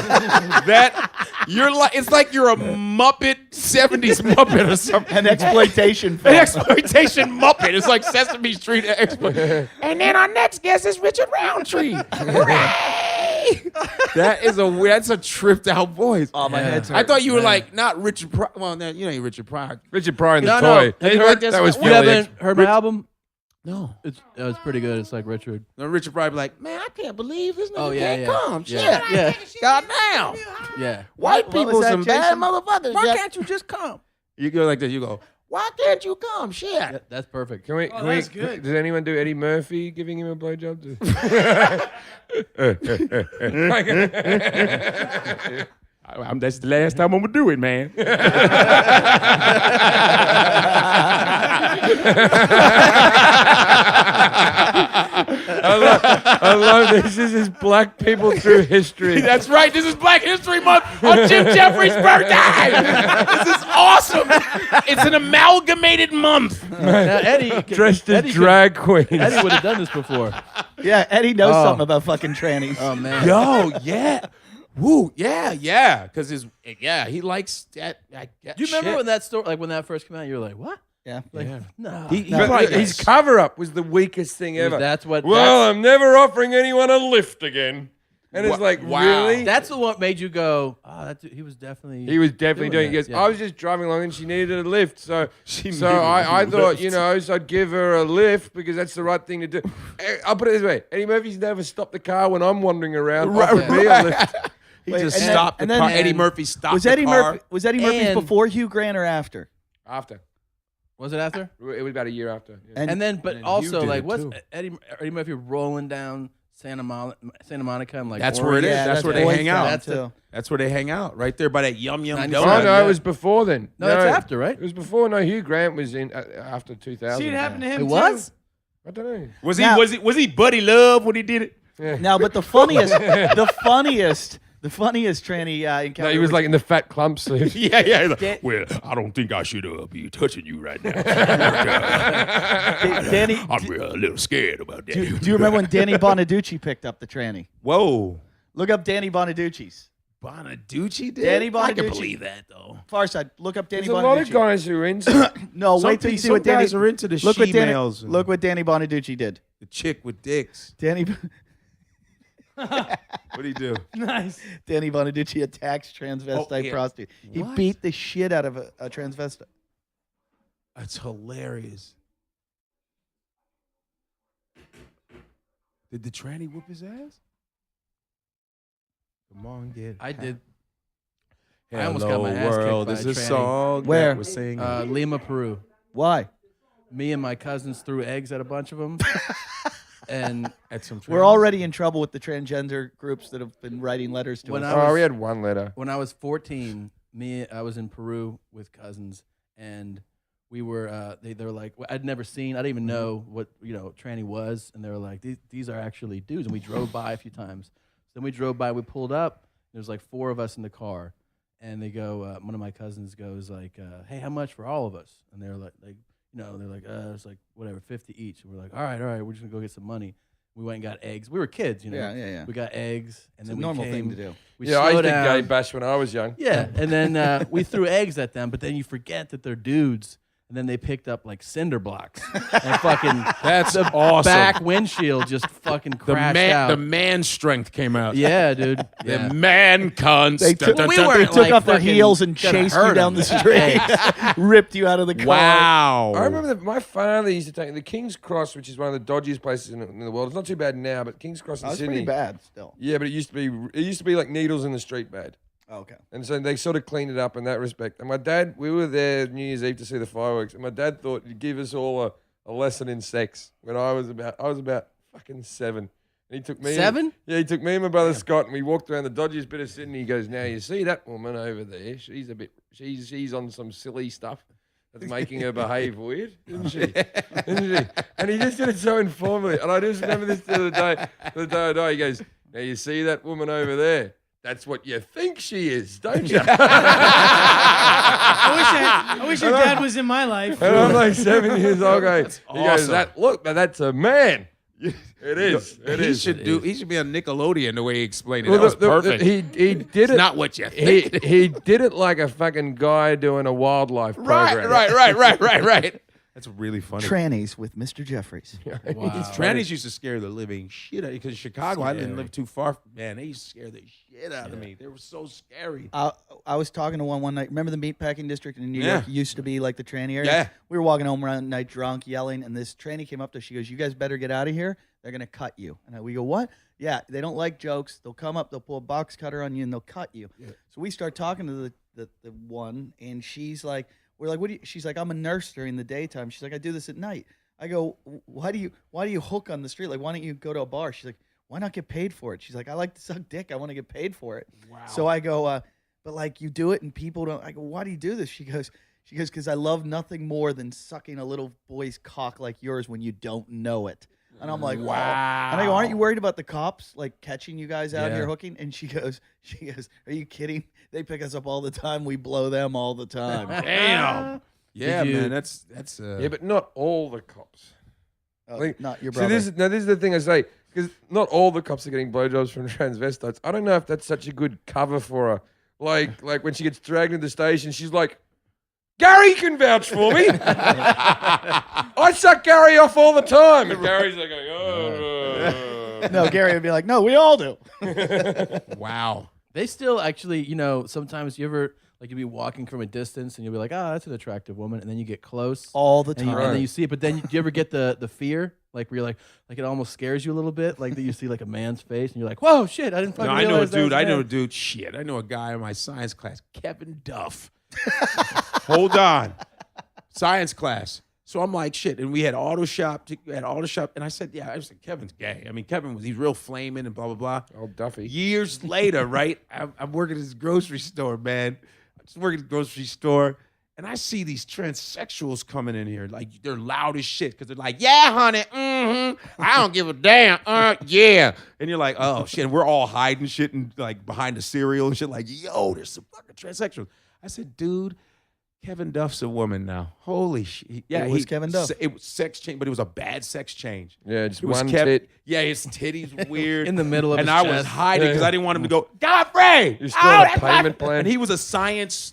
it's like you're a Muppet 70s Muppet or something. An exploitation An film. exploitation Muppet. It's like Sesame Street. And then our next guest is Richard Roundtree. Hooray! That's a tripped out voice. Oh, my head's I thought you were like not Richard Pryor. Well, no, you ain't Richard Pryor. Richard Pryor and the No, toy. Have you heard this? That was You fairly haven't heard my album? No. It's pretty good. It's like Richard. No, Richard Pryor be like, man, I can't believe this nigga Oh, yeah, can't yeah. come. Yeah. Shit. Yeah. Goddamn. Yeah. White What people was that, some bad Jason? motherfuckers. Why Yeah. can't you just come? You go like this. You go, why can't you come? Shit. Yeah, that's perfect. Can we? that's good. Does anyone do Eddie Murphy giving him a blowjob? That's the last time I'm gonna do it, man. I love this. This is black people through history. That's right. This is Black History Month on Jim Jeffries' birthday. This is awesome. It's an amalgamated month. Now, Eddie Dressed as Eddie drag queens. Eddie would have done this before. Yeah, Eddie knows something about fucking trannies. Oh man. Yo, yeah. Woo, yeah. Because he likes that. Do you remember when that story, like when that first came out? You were like, what? Yeah. Like, no. His cover-up was the weakest thing ever. That's what. Well, I'm never offering anyone a lift again. And it's like, Wow. really? that's the one made you go. Oh, he was definitely. He was definitely doing it. He that, goes, yeah. I was just driving along and she needed a lift. So needed I a thought, lift. so I'd give her a lift because that's the right thing to do. I'll put it this way. Eddie Murphy's never stopped the car when I'm wandering around. Offered me a lift. He Wait, just and then- stopped the and then- car. Eddie Murphy stopped Was the Eddie car. Murphy? Was Eddie Murphy's And- before Hugh Grant or after? After. Was it after? It was about a year after. Yeah. And then, but and also, Hugh did like, it, what's too. Eddie Murphy rolling down Santa Monica and like. That's where it is. Yeah, That's where they Boys hang Town, out. too. That's where they hang out. Right there by that Yum Yum 97. donut. Oh, no, it was before then. No, that's after, right? It was before. No, Hugh Grant was in after 2000. See, it happened to him It too. was. I don't know. Was Now- he Buddy Love when he did it? Now, but the funniest tranny encounter. No, he was like in the fat clump suit. Yeah. He's like, Dan- well, I don't think I should be touching you right now. Danny. I'm a little scared about that. Do you remember when Danny Bonaducci picked up the tranny? Whoa. Look up Danny Bonaducci's. Bonaducci did? Danny I can Bonaducci. believe that, though. Far side. Look up Danny There's a lot of Bonaducci. guys who are into it. No, wait till you see what Danny. guys are into the look what Danny. she-males. Look what Danny Bonaducci did. The chick with dicks. Danny What'd he do? Nice. Danny Bonaducci attacks transvestite yeah. prostitute. He What? beat the shit out of a transvestite. That's hilarious. Did the tranny whoop his ass? Come on, get. I did. Hello, I almost got my ass kicked world. by This a is a tranny. song Where? that we're singing. Lima, Peru. Why? Me and my cousins threw eggs at a bunch of them. And At some We're trannies. already in trouble with the transgender groups that have been writing letters to When us. I was- we had one letter. when I was 14, I was in Peru with cousins, and we were. They were like, I'd never seen. I didn't even know what tranny was, and they were like, these are actually dudes. And we drove by a few times. Then we drove by. We pulled up. There was like 4 of us in the car, and they go. One of my cousins goes like, "Hey, how much for all of us?" And they're like, they're like, it's like whatever, 50 each. And we're like, all right, we're just gonna go get some money. We went and got eggs. We were kids, Yeah. We got eggs, and It's then a normal we thing came, to do. We Yeah, I slowed used to down. gay bash when I was young. Yeah, and then we threw eggs at them, but then you forget that they're dudes, and then they picked up like cinder blocks and fucking That's the awesome. back windshield just fucking the crashed man, out. the man strength came out. Yeah, dude. Yeah. The man cunts. They took, we they weren't, took like, off their fucking heels and gonna chased you hurt down 'em. the street, ripped you out of the car. Wow. I remember that my father used to take the King's Cross, which is one of the dodgiest places in the world. It's not too bad now, but King's Cross in That's Sydney. pretty bad still. Yeah, but it used to be like needles in the street bad. Oh, okay. And so they sort of cleaned it up in that respect. And my dad, we were there New Year's Eve to see the fireworks, and my dad thought he'd give us all a lesson in sex when I was about fucking 7. And he took me. 7? Yeah, he took me and my brother Scott, and we walked around the dodgiest bit of Sydney. He goes, "Now you see that woman over there? She's on some silly stuff that's making her behave weird, isn't she? Isn't she?" And he just did it so informally. And I just remember this the other day. The day he goes, "Now you see that woman over there? That's what you think she is, don't you?" I wish your dad was in my life. And I'm like 7 years old. He goes, awesome. "Look, now that's a man." It is. It he is. should be on Nickelodeon the way he explained it. Well, That was the- perfect. he did it's it. not what you he, think. he did it like a fucking guy doing a wildlife program. Right. That's really funny. Trannies with Mr. Jeffries. Wow. Trannies used to scare the living shit out of me because Chicago, I didn't live too far. Man, they used to scare the shit out of me. They were so scary. I was talking to one night. Remember the meatpacking district in New Yeah. York used to be like the tranny area? Yeah. We were walking home around night drunk, yelling, and this tranny came up to us. She goes, "You guys better get out of here. They're going to cut you." And we go, "What?" "Yeah, they don't like jokes. They'll come up, they'll pull a box cutter on you, and they'll cut you." Yeah. So we start talking to the one, and she's like, we're like, "What do you?" She's like, "I'm a nurse during the daytime." She's like, "I do this at night." I go, why do you hook on the street? Like, why don't you go to a bar?" She's like, "Why not get paid for it?" She's like, "I like to suck dick. I want to get paid for it." Wow. So I go, "But like you do it and people don't." I go, "Why do you do this?" She goes, "Because I love nothing more than sucking a little boy's cock like yours when you don't know it." And I'm like, wow. And I go, "Aren't you worried about the cops like catching you guys out here hooking?" And she goes, "Are you kidding? They pick us up all the time. We blow them all the time." Damn. Yeah, Did you- man. That's Yeah, but not all the cops. Like, Not your See, brother. this is the thing I say, because not all the cops are getting blowjobs from transvestites. I don't know if that's such a good cover for her. Like when she gets dragged into the station, she's like, "Gary can vouch for me. I suck Gary off all the time." And Gary's like, "Oh." No, Gary would be like, "No, we all do." wow. They still actually, sometimes you ever you'll be walking from a distance and you'll be like, "Oh, that's an attractive woman," and then you get close All the and, time. and then you see it. But then do you ever get the fear, like where you're like it almost scares you a little bit, like that you see like a man's face and you're like, "Whoa, shit! I didn't fucking No, I know a realize that was dude. a I know a man." dude. Shit, I know a guy in my science class, Kevin Duff. Hold on, science class. So I'm like, shit, and we had auto shop, and I said, yeah, I said, Kevin's gay. I mean, he's real flaming and blah blah blah. Old Duffy. Years later, right? I'm working at this grocery store, man. I'm just working at the grocery store, and I see these transsexuals coming in here, like they're loud as shit because they're like, "Yeah, honey, I don't give a damn, yeah." And you're like, "Oh shit!" And we're all hiding shit and like behind the cereal and shit. Like, "Yo, there's some fucking transsexuals." I said, "Dude, Kevin Duff's a woman now. Holy shit!" Yeah, It was Kevin Duff. It was sex change, but it was a bad sex change. Yeah, just It was one Kevin. tit. Yeah, his titties were weird In the middle of and his I was chest. hiding because I didn't want him to go, "Godfrey!" You still had a that's payment my-" plan? And he was a science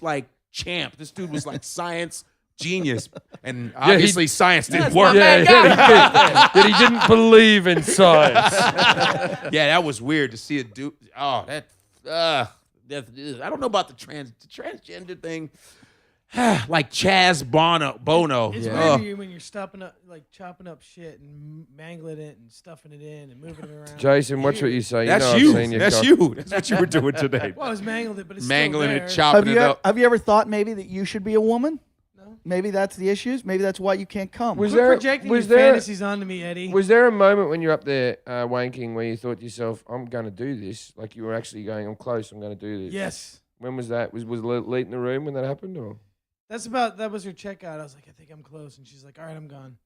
champ. This dude was like science genius, and obviously science didn't work. That he didn't believe in science. Yeah, that was weird to see a dude. Oh, I don't know about the transgender thing. like Chaz Bono. It's Yeah. weird when you're chopping up shit and mangling it and stuffing it in and moving it around. Jason, watch what you say. That's I've you. seen your That's cock. you. That's what you were doing today. Well, I was mangled it, but it's Mangling still it, there. chopping it up. Have you ever thought maybe that you should be a woman? No. Maybe that's the issues. Maybe that's why you can't come. Was Quit there projecting was your there fantasies onto me, Eddie. was there a moment when you're up there wanking where you thought to yourself, "I'm going to do this"? Like you were actually going, "I'm close. I'm going to do this." Yes. When was that? Was Late in the room when that happened, or? That was her checkout. I was like, I think I'm close. And she's like, all right, I'm gone.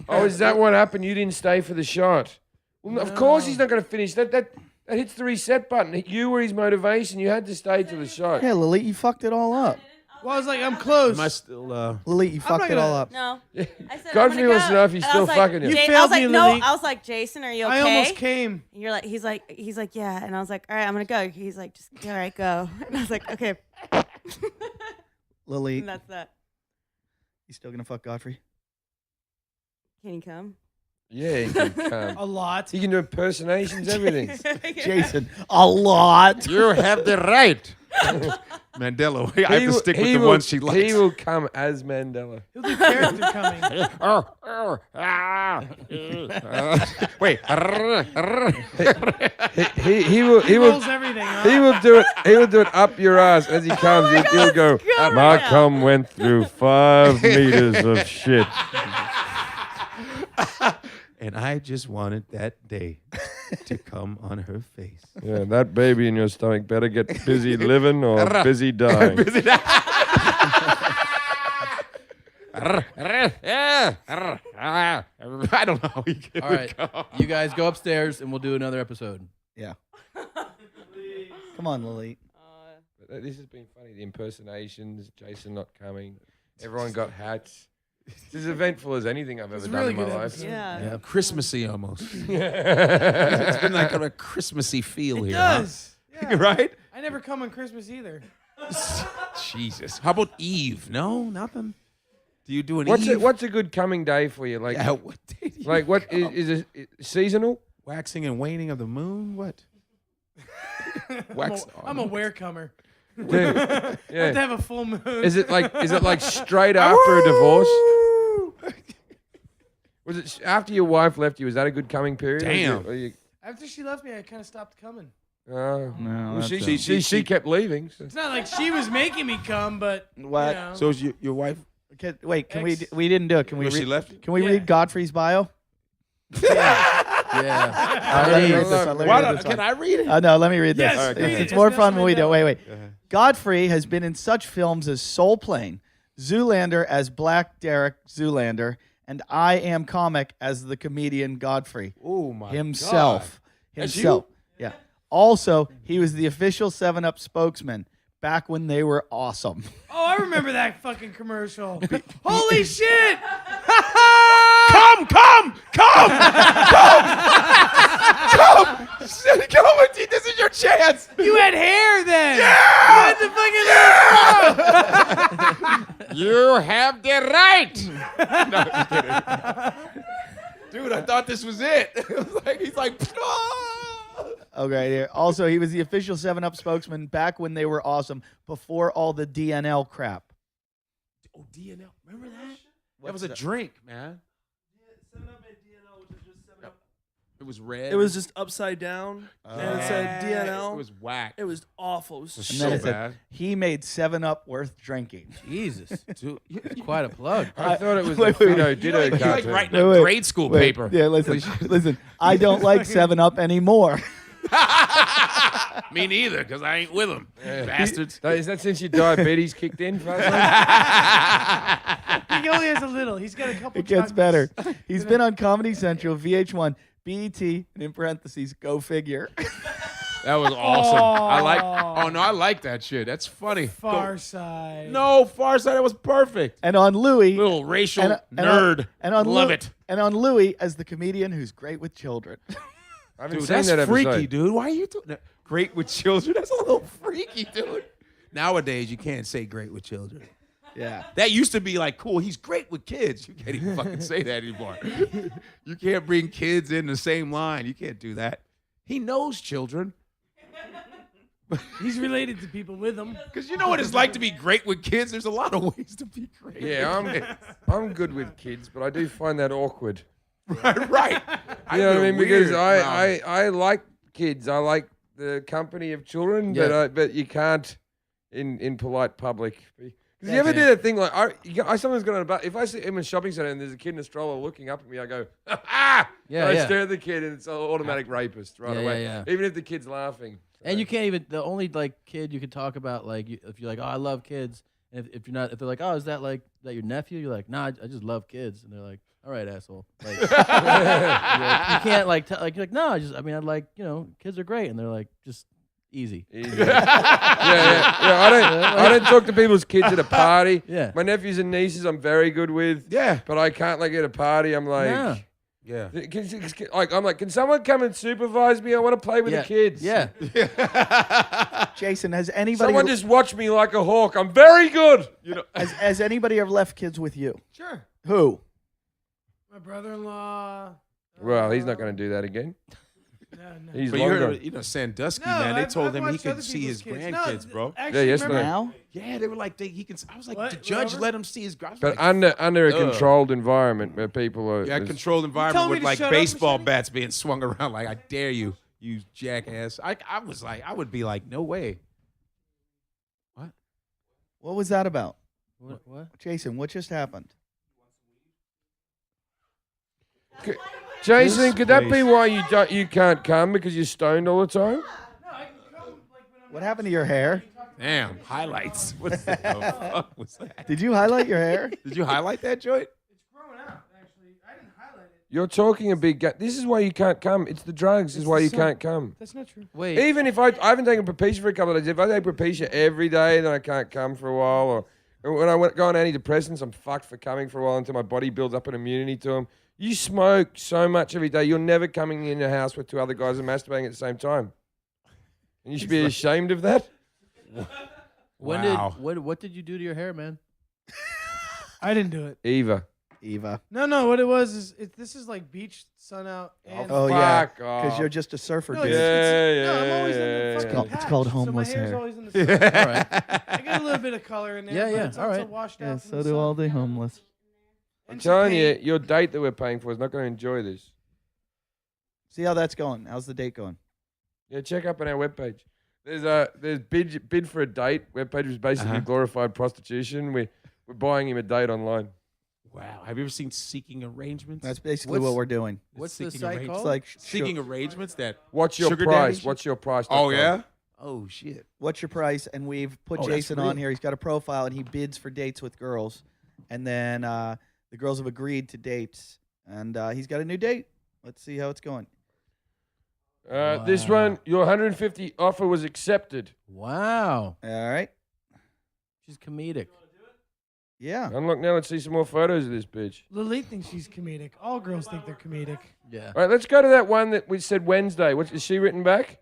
Oh, is that what happened? You didn't stay for the shot. Well, of course he's No. not going to finish. That hits the reset button. You were his motivation. You had to stay to the shot. Yeah, Lily, you fucked it all up. Well, I was like, I'm close. Am I still? Lily, you I'm not fucked it all gonna- up. No. I said, Godfrey I'm gonna wants to go. know if he's And I still was like, fucking you. You I was failed like, me, no. Lily. I was like, Jason, are you okay? I almost came. And you're like, he's like, yeah. And I was like, all right, I'm gonna go. He's like, just all right, go. And I was like, okay. Lily, And that's that. you still gonna fuck Godfrey? Can you come? Yeah, he can come. A lot. He can do impersonations, everything. Jason, a lot. You have the right. Mandela, I have to stick with the ones she likes. He will come as Mandela. He'll do character coming. Wait. He will Rolls everything up. he will do it. He will do it up your ass as he comes. He'll go. good My right now." cum went through 5 meters of shit. And I just wanted that day to come on her face. Yeah, that baby in your stomach better get busy living or busy dying. I don't know how you can All right, you guys go upstairs and we'll do another episode. Yeah. Come on, Lily. This has been funny. The impersonations, Jason not coming. Everyone got hats. It's as eventful as anything I've ever done really in my good life. episode. Yeah. Christmassy almost. It's been like a Christmassy feel It here. does. Huh? Yeah. Right? I never come on Christmas either. Jesus. How about Eve? No, nothing. Do you do an What's Eve? what's a good coming day for you? Like, Yeah, what day do you like what come? is it seasonal? Waxing and waning of the moon? What? Wax. I'm a werecomer. Dude, I have to yeah. have a full moon. Is it like straight after a divorce? Was it after your wife left you? Was that a good coming period? Damn. After she left me, I kind of stopped coming. No, well, that's she kept leaving. So. It's not like she was making me come, but What? You know. So is your wife? Wait, can Ex- we didn't do it. Can we Was she read, left? Can we Yeah. read Godfrey's bio? Yeah. Let me read Eddie. this one. Let me Why read don't- this can one. I read it? No, let me read this. Yes, read it. It's more It's fun when we do it. Nelson Wait. Godfrey has been in such films as Soul Plane, Zoolander as Black Derek Zoolander, and I Am Comic as the comedian Godfrey Oh my himself. That's Himself. Yeah. Also, he was the official 7-Up spokesman back when they were awesome. Oh, I remember that fucking commercial. Holy shit! Come! This is your chance. You had hair then. Yeah! You have the right. No, just kidding. Dude, I thought this was it. It was like he's like. Okay, here. Also, he was the official 7-Up spokesman back when they were awesome, before all the DNL crap. Oh, DNL. Remember that? That was a drink, man. It was red. It was just upside down, and it said DNL. It was whack. It was awful. It was And So then it said, bad. he made 7-Up worth drinking. Jesus, dude, it's quite a plug. I thought it was Wait, the wait, Fido wait. Ditto You like cartoon. writing Wait, a wait. grade school Wait, paper. Yeah, listen. I don't like 7-Up anymore. Me neither, because I ain't with them. Bastards. Is that since your diabetes kicked in? Fazio? He only has a little. He's got a couple. It gets chocolates. better. He's been on Comedy Central, VH1, BET, and in parentheses, Go Figure. That was awesome. I like that shit. That's funny. Far Side. No, Far Side, that was perfect. And on Louis, Little racial and nerd. Lou- it. And on Louis as the comedian who's great with children. I haven't Dude, seen that's that freaky, episode. dude. Why are you doing that? Great with children? That's a little freaky, dude. Nowadays, you can't say great with children. Yeah. That used to be like, cool, he's great with kids. You can't even fucking say that anymore. You can't bring kids in the same line. You can't do that. He knows children. He's related to people with them. Because you know what it's like to be great with kids. There's a lot of ways to be great. Yeah, I'm good with kids, but I do find that awkward. right. You know what I mean? Because Weird. I like kids. I like the company of children, but you can't in polite public. Because you ever do that thing like I sometimes got on a bus. If I see him in a shopping center and there's a kid in a stroller looking up at me, I go, ah! Yeah, I stare at the kid and it's an automatic rapist right away. Yeah. Even if the kid's laughing. And you can't even, the only like kid you could talk about, like if you're like, oh, I love kids. And if you're not, if they're like, oh, is that like that your nephew? You're like, nah, I just love kids. And they're like, all right, asshole. Like, you can't like, you're like, no, I like, kids are great. And they're like, just easy. Yeah. I don't talk to people's kids at a party. Yeah. My nephews and nieces I'm very good with. Yeah. But I can't like at a party. I'm like, No. Yeah. Can someone come and supervise me? I want to play with the kids. Yeah. Jason, has anybody Someone just watch me like a hawk. I'm very good. has anybody ever left kids with you? Sure. Who? My brother-in-law. Well, he's not going to do that again. No. He's But long you gone. heard, Sandusky, No, man. They I've told him he watched could other see his people's kids. grandkids, No, bro. Actually, Yeah, yesterday. remember- Now? Yeah, they were like, he can. I was like, What? the judge Whatever? let him see his. I was But like, under a controlled environment where people are. yeah, controlled told environment me with to like shut up, baseball Machete? bats being swung around. Like, I dare you, you jackass. I was like, I would be like, no way. What was that about? What? Jason, what just happened? Jason, could that be why you can't come because you're stoned all the time? What happened to your hair? Damn, highlights. What the fuck was that? Did you highlight your hair? Did you highlight that joint? It's growing out, actually. I didn't highlight it. You're talking a big game. This is why you can't come. It's the drugs. This is why you can't come. That's not true. Wait. Even if I haven't taken Propecia for a couple of days. If I take Propecia every day, then I can't come for a while. Or when I go on antidepressants, I'm fucked for coming for a while until my body builds up an immunity to them. You smoke so much every day. You're never coming in a house where two other guys are masturbating at the same time. And you should be ashamed of that. Wow. What did you do to your hair, man? I didn't do it. Eva. No. What it was is this is like beach, sun out. And Oh, yeah. Fuck off. Because you're just a surfer, No, dude. no, I'm always in the yeah. fucking It's called patch, homeless so my hair's hair. always in the sun. All right. I get a little bit of color in there. Yeah, but yeah, It's all also right. washed Yeah, out. from so the do sun. all the homeless. I'm And some telling you, paint. your date that we're paying for is not going to enjoy this. See how that's going. How's the date going? Yeah, check up on our webpage. There's bid for a date. Webpage is basically glorified prostitution. We're buying him a date online. Wow. Have you ever seen Seeking Arrangements? That's basically what we're doing. What's the Seeking site Arrangements. It's called? like Seeking Arrangements that. What's your Sugar price? daddy? What's your price? Oh, yeah? Oh, shit. what's your price? And we've put Oh, that's Jason on real. here. He's got a profile and he bids for dates with girls. And then the girls have agreed to dates. And he's got a new date. Let's see how it's going. This one, your 150 offer was accepted. Wow. All right. She's comedic. Yeah. Unlock now. Let's see some more photos of this bitch. Lily thinks she's comedic. All girls think they're comedic. Yeah. All right, let's go to that one that we said Wednesday. Is she written back?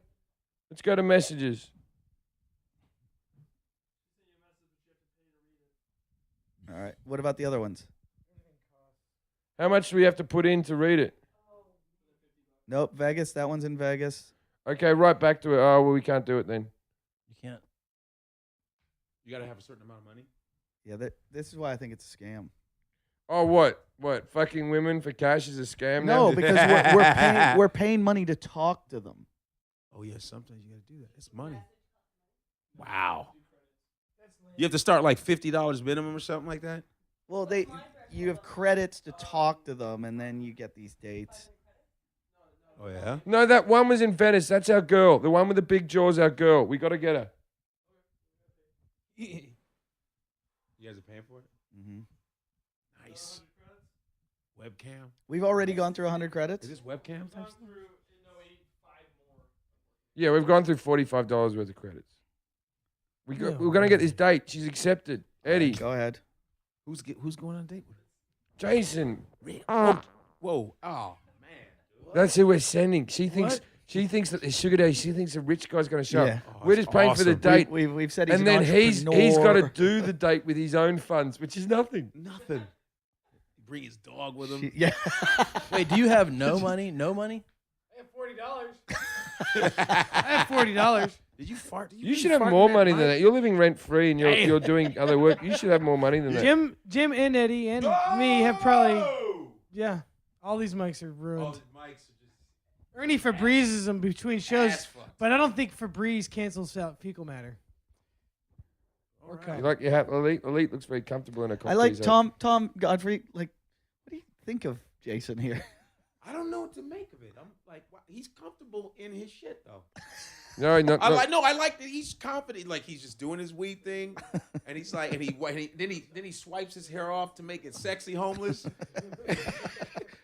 Let's go to messages. All right. What about the other ones? How much do we have to put in to read it? Nope. Vegas. That one's in Vegas. Okay, right back to it. Oh, well, we can't do it then. You can't. You got to have a certain amount of money. Yeah. This is why I think it's a scam. Oh, what? What? Fucking women for cash is a scam No, now? because we're paying money to talk to them. Oh, yeah. Sometimes you got to do that. It's money. Wow. You have to start like $50 minimum or something like that? Well, you have credits to talk to them, and then you get these dates. Oh, yeah? No, that one was in Venice. That's our girl. The one with the big jaws, our girl. We got to get her. You guys are paying for it? Mm-hmm. Nice. Webcam. We've already gone through 100 credits. Is this webcam type stuff? Yeah, we've gone through $45 worth of credits. We're going to get this date. She's accepted. Eddie. Go ahead. Who's going on a date with her? Jason. Whoa. Oh, man. That's who we're sending. She thinks that the sugar daddy, she thinks the rich guy's going to show Yeah. up. We're just paying for the awesome. date. We've said he's And an then he's got to entrepreneur. do the date with his own funds, which is nothing. Nothing. Bring his dog with him. Yeah. Wait, do you have no money? No money? I have $40. I have $40. Did you fart? You should have more money than that. You're living rent free and you're doing other work. You should have more money than that. Jim and Eddie and me have probably all these mics are ruined. Ernie Febreze them between shows, but I don't think Febreze cancels out fecal matter. You like your hat, Elite? Elite looks very comfortable in a cocktail. I like Tom Godfrey. Like, what do you think of Jason here? I don't know what to make of it. I'm like, wow, he's comfortable in his shit though. No, I like that he's confident. Like he's just doing his weed thing, and he's like, then he swipes his hair off to make it sexy homeless,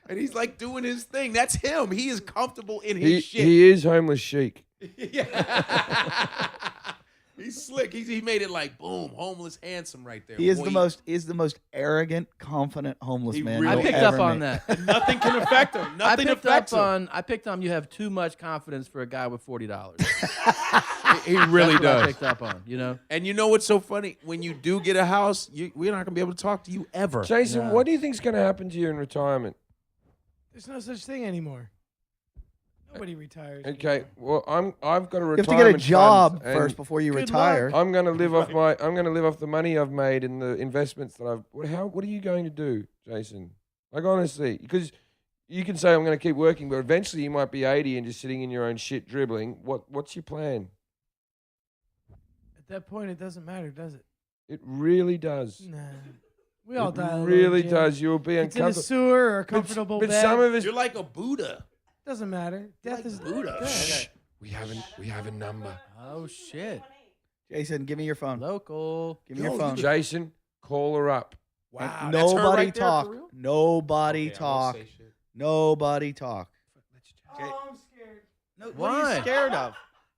and he's like doing his thing. That's him. He is comfortable in his shit. He is homeless chic. Yeah. He's slick. He made it like boom, homeless, handsome right there. He is the most arrogant, confident homeless man. really- I picked up on that. Nothing can affect him. Nothing affects him. I picked on you have too much confidence for a guy with $40. He really That's what I does. picked up on, you know? And you know what's so funny? When you do get a house, we're not gonna be able to talk to you ever. Jason, No. what do you think's going to happen to you in retirement? There's no such thing anymore. Nobody retires. Okay, well, I've got a You have retirement to get a job fund, and first before you Good retire. I'm going to live off the money I've made in the investments that I've. What are you going to do, Jason? Like honestly, because you can say I'm going to keep working, but eventually you might be 80 and just sitting in your own shit dribbling. What's your plan? At that point, it doesn't matter, does it? It really does. Nah. We all die. It alone, really Jim. does. You'll be It's in a uncomfortable. sewer or a comfortable But bed. some of us. You're like a Buddha. Doesn't matter. Death is Buddha. death. Shh. We have a number. Oh, shit. Jason, give me your phone. Local. Give me your phone. Jason, call her up. Wow. And that's her nobody right there, talk. for real? Nobody Okay, I won't talk. say shit. Nobody talk. Oh, I'm scared. No, what Why? are you scared of?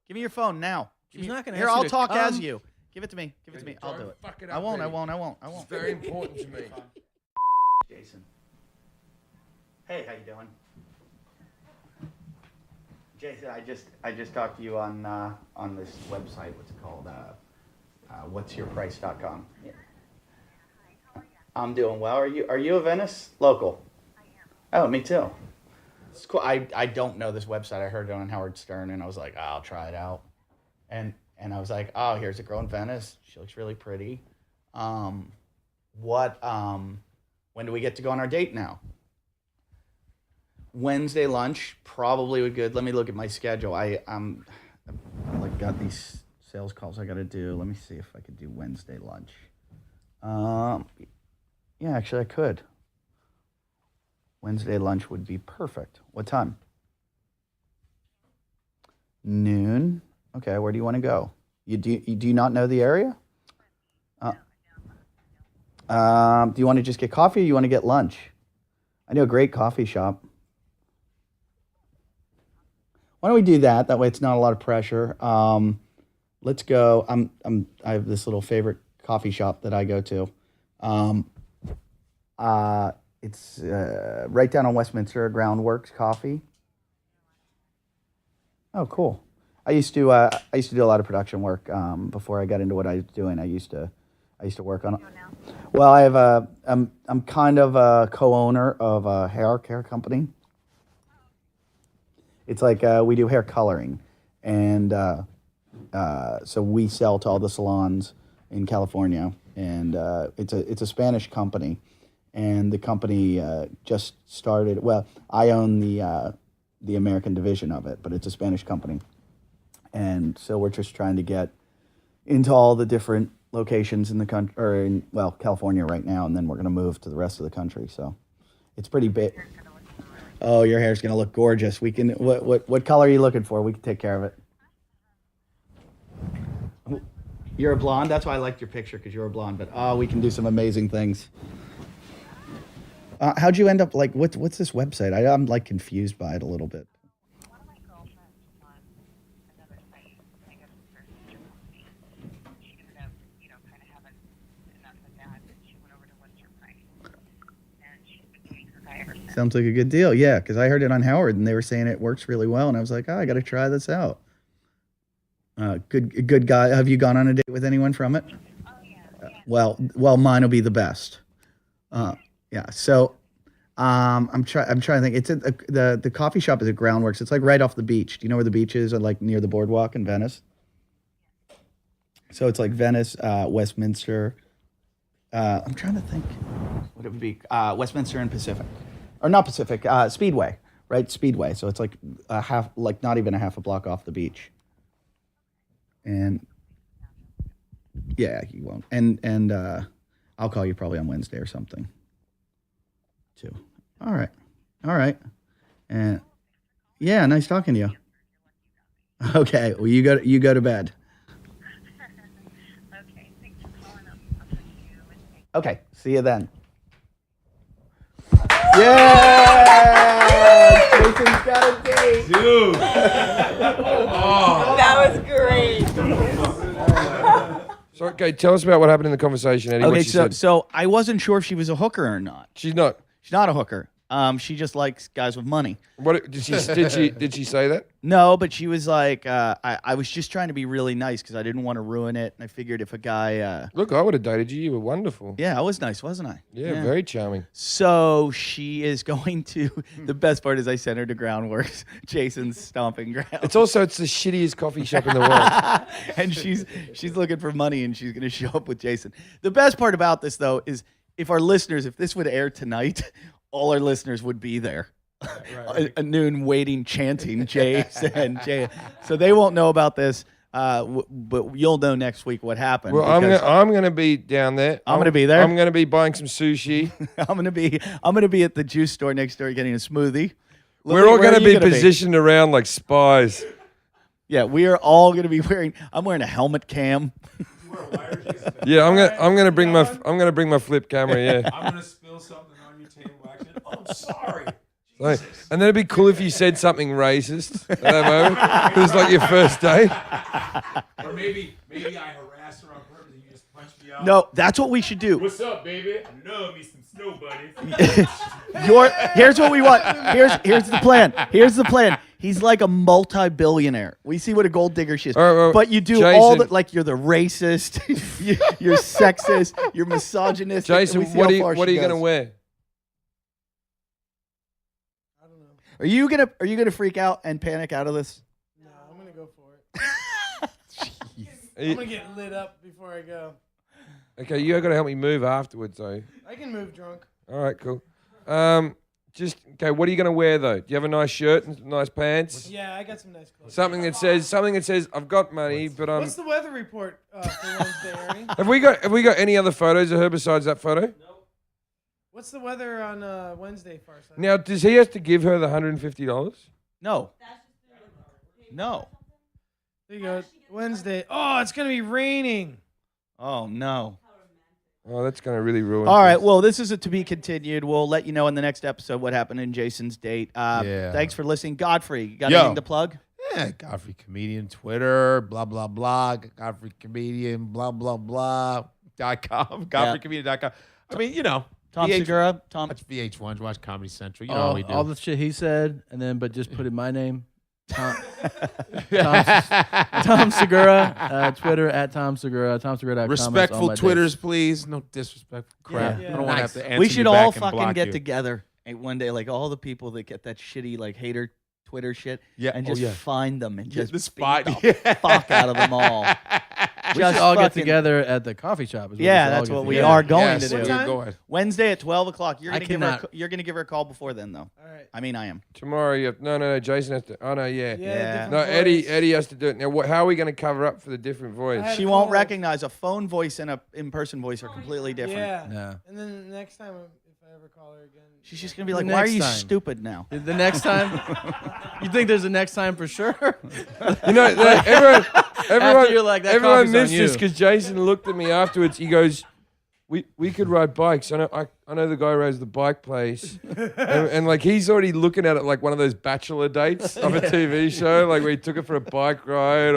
Give me your phone now. She's not gonna Here, ask you I'll to talk as come. you. Give it to me. Give it to me. I'll do it. Fuck it I up, won't. I baby. won't. I won't. I It's won't. very important to me. Jason. Hey, how you doing? Jason, I just talked to you on this website. What's it called? Whatsyourprice.com. Yeah. I'm doing well. Are you a Venice local? I am. Oh, me too. It's cool. I don't know this website. I heard it on Howard Stern, and I was like, I'll try it out. And I was like, oh, here's a girl in Venice. She looks really pretty. When do we get to go on our date now? Wednesday lunch probably would good. Let me look at my schedule. I'm like got these sales calls I got to do. Let me see if I could do Wednesday lunch. Yeah, actually I could. Wednesday lunch would be perfect. What time? Noon. Okay, where do you want to go? Do you not know the area? Do you want to just get coffee or you want to get lunch? I know a great coffee shop. Why don't we do that? That way it's not a lot of pressure. Let's go. I have this little favorite coffee shop that I go to. It's right down on Westminster, Groundworks Coffee. Oh, cool. I used to do a lot of production work before I got into what I was doing. I used to work on. Well, I have I'm kind of a co-owner of a hair care company. It's like we do hair coloring, and so we sell to all the salons in California, and it's a Spanish company, and the company just started. Well, I own the American division of it, but it's a Spanish company, and so we're just trying to get into all the different locations in the country, or in California right now, and then we're going to move to the rest of the country. So it's pretty big. Oh, your hair's gonna look gorgeous. We can. What color are you looking for? We can take care of it. You're a blonde. That's why I liked your picture, because you're a blonde. But we can do some amazing things. How'd you end up like? What's this website? I'm like confused by it a little bit. Sounds like a good deal. Yeah, because I heard it on Howard, and they were saying it works really well, and I was like, I got to try this out. Good guy. Have you gone on a date with anyone from it? Oh yeah. Well, mine will be the best. Yeah. So, I'm trying to think. It's the coffee shop is at Groundworks. It's like right off the beach. Do you know where the beach is? Or like near the boardwalk in Venice. So it's like Venice, Westminster. I'm trying to think. What it would be? Westminster and Pacific, or not Pacific? Speedway, right? Speedway. So it's like a half, like not even a half a block off the beach. And yeah, you won't. And I'll call you probably on Wednesday or something. Too. All right. And yeah, nice talking to you. Okay, well you go to bed. Okay, thanks for calling up. I'll talk to you Wednesday. Okay, see you then. Yeah! Jason's got a date. Dude. That was great. So, okay, tell us about what happened in the conversation, Eddie. Okay, what she said. so I wasn't sure if she was a hooker or not. She's not. She's not a hooker. She just likes guys with money. What did she say that? No, but she was like, I was just trying to be really nice because I didn't want to ruin it. And I figured if a guy, Look, I would have dated you. You were wonderful. yeah, I was nice, wasn't I? Yeah, very charming. So she is going to. The best part is I sent her to Groundworks, Jason's stomping ground. It's the shittiest coffee shop in the world. And she's looking for money and she's going to show up with Jason. The best part about this though is if this would air tonight, all our listeners would be there. At noon waiting, chanting Jason. So they won't know about this, but you'll know next week what happened. Well, I'm gonna be down there. I'm gonna be there. I'm gonna be buying some sushi. I'm gonna be at the juice store next door getting a smoothie. We're all gonna be positioned around like spies. Yeah, we are all gonna be wearing. I'm wearing a helmet cam. Yeah, I'm gonna bring my flip camera. Yeah. I'm gonna spill something on your table. Actually, oh, I'm sorry. Like, and then it'd be cool if you said something racist at that moment. It was like your first date. Or maybe I harassed her on purpose and you just punched me out. No, that's what we should do. What's up, baby? I love me some snow bunnies. Here's what we want. Here's the plan. Here's the plan. He's like a multi-billionaire. We see what a gold digger she is. Well, but you do Jason, all that, like you're the racist, you're sexist, you're misogynist. Jason, what are you gonna wear? Are you gonna freak out and panic out of this? No, I'm gonna go for it. I'm gonna get lit up before I go. Okay, you gotta help me move afterwards, though. I can move drunk. All right, cool. Okay. What are you gonna wear though? Do you have a nice shirt and nice pants? Yeah, I got some nice clothes. Something that says I've got money, but I'm. What's the weather report for Wednesday, Ernie? Have we got any other photos of her besides that photo? No. What's the weather on Wednesday, Farside? Now, does he have to give her the $150? No. No. There you go. Wednesday. Oh, it's gonna be raining. Oh no. Oh, that's gonna really ruin. All right. things. Well, this is a to be continued. We'll let you know in the next episode what happened in Jason's date. Thanks for listening, Godfrey. You got anything to plug? Yeah, Godfrey Comedian, Twitter, blah, blah, blah. Godfrey Comedian, blah, blah, blah. .com. GodfreyComedian.com. I mean, you know. Tom Segura. Watch VH1, watch Comedy Central. You know how we do. All the shit he said, and then just put in my name. Tom Segura, Twitter at Tom Segura, TomSegura.com. Respectful Twitters, please. No disrespectful crap. Yeah. I don't want to have to answer We should you all back and fucking block get you. together one day, like all the people that get that shitty like hater Twitter shit, Yeah. and Oh, just yeah. find them and just the spot. beat the fuck out of them all. We should all get together at the coffee shop. Yeah, that's what we are going to do. What time? Go ahead. Wednesday at 12 o'clock. You're I gonna give her. cannot. You're gonna give her a call before then, though. All right. I mean, I am. Tomorrow you have no. Jason has to. Oh no, yeah. Yeah. different No, voice. Eddie has to do it. Now, how are we going to cover up for the different voice? I had She a won't cold. recognize a phone voice and a in-person voice are completely different. Yeah. Yeah. And then the next time, if I ever call her again, She's just gonna be The like, "Why are next you time. stupid now?" The next time, you think there's a next time for sure? You know, everyone, you're like, "That everyone coffee's on missed this you." because Jason looked at me afterwards. He goes, "We could ride bikes. I know the guy who runs the bike place, and like he's already looking at it like one of those bachelor dates of a TV show, like where he took her for a bike ride,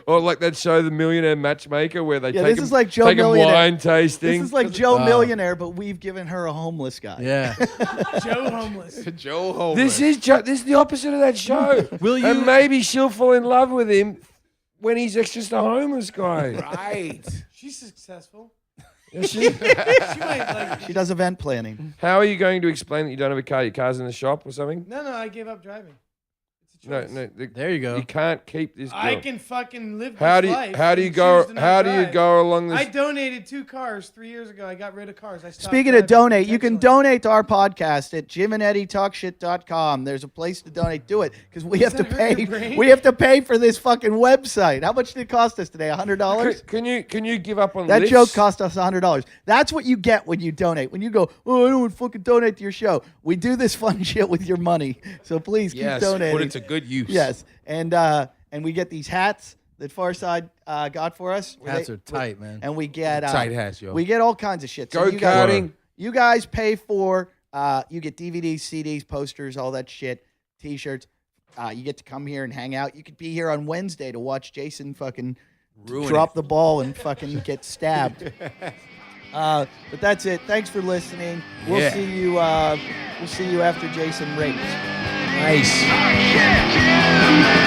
or like that show, The Millionaire Matchmaker, where they Yeah, take this him, is like Joe take him Millionaire. wine tasting. This is like Joe Millionaire, but we've given her a homeless guy. Yeah. Joe homeless. Joe Homer. This is the opposite of that show. Will you? And maybe she'll fall in love with him when he's just a homeless guy. right. She's successful. Is she? She might like. She does event planning. How are you going to explain that you don't have a car? Your car's in the shop or something? No, I gave up driving. No, choice. no. There you go. You can't keep this. I girl. can fucking live How this do you life. how do you and go choose to not how do you drive. go along this? I donated 2 cars 3 years ago. I got rid of cars. I stopped Speaking of driving donate, you can intentionally. donate to our podcast at JimandEddieTalkShit.com. There's a place to donate. Do it because we have to that hurt your pay. brain? We have to pay for this fucking website. How much did it cost us today? $100. Can you give up on That lifts? joke cost us $100. That's what you get when you donate. When you go, oh, I don't want to fucking donate to your show. We do this fun shit with your money. So please keep Yes, donating. put it to good use. Yes, and we get these hats that Farside got for us. Hats are tight, man. And we get Tight hats, yo. We get all kinds of shit. Go you guys, karting. you guys pay for. You get DVDs, CDs, posters, all that shit, T-shirts. You get to come here and hang out. You could be here on Wednesday to watch Jason fucking Ruin drop it. the ball and fucking get stabbed. But that's it. Thanks for listening. We'll Yeah. see you. We'll see you after Jason rapes. Nice. Yeah, yeah.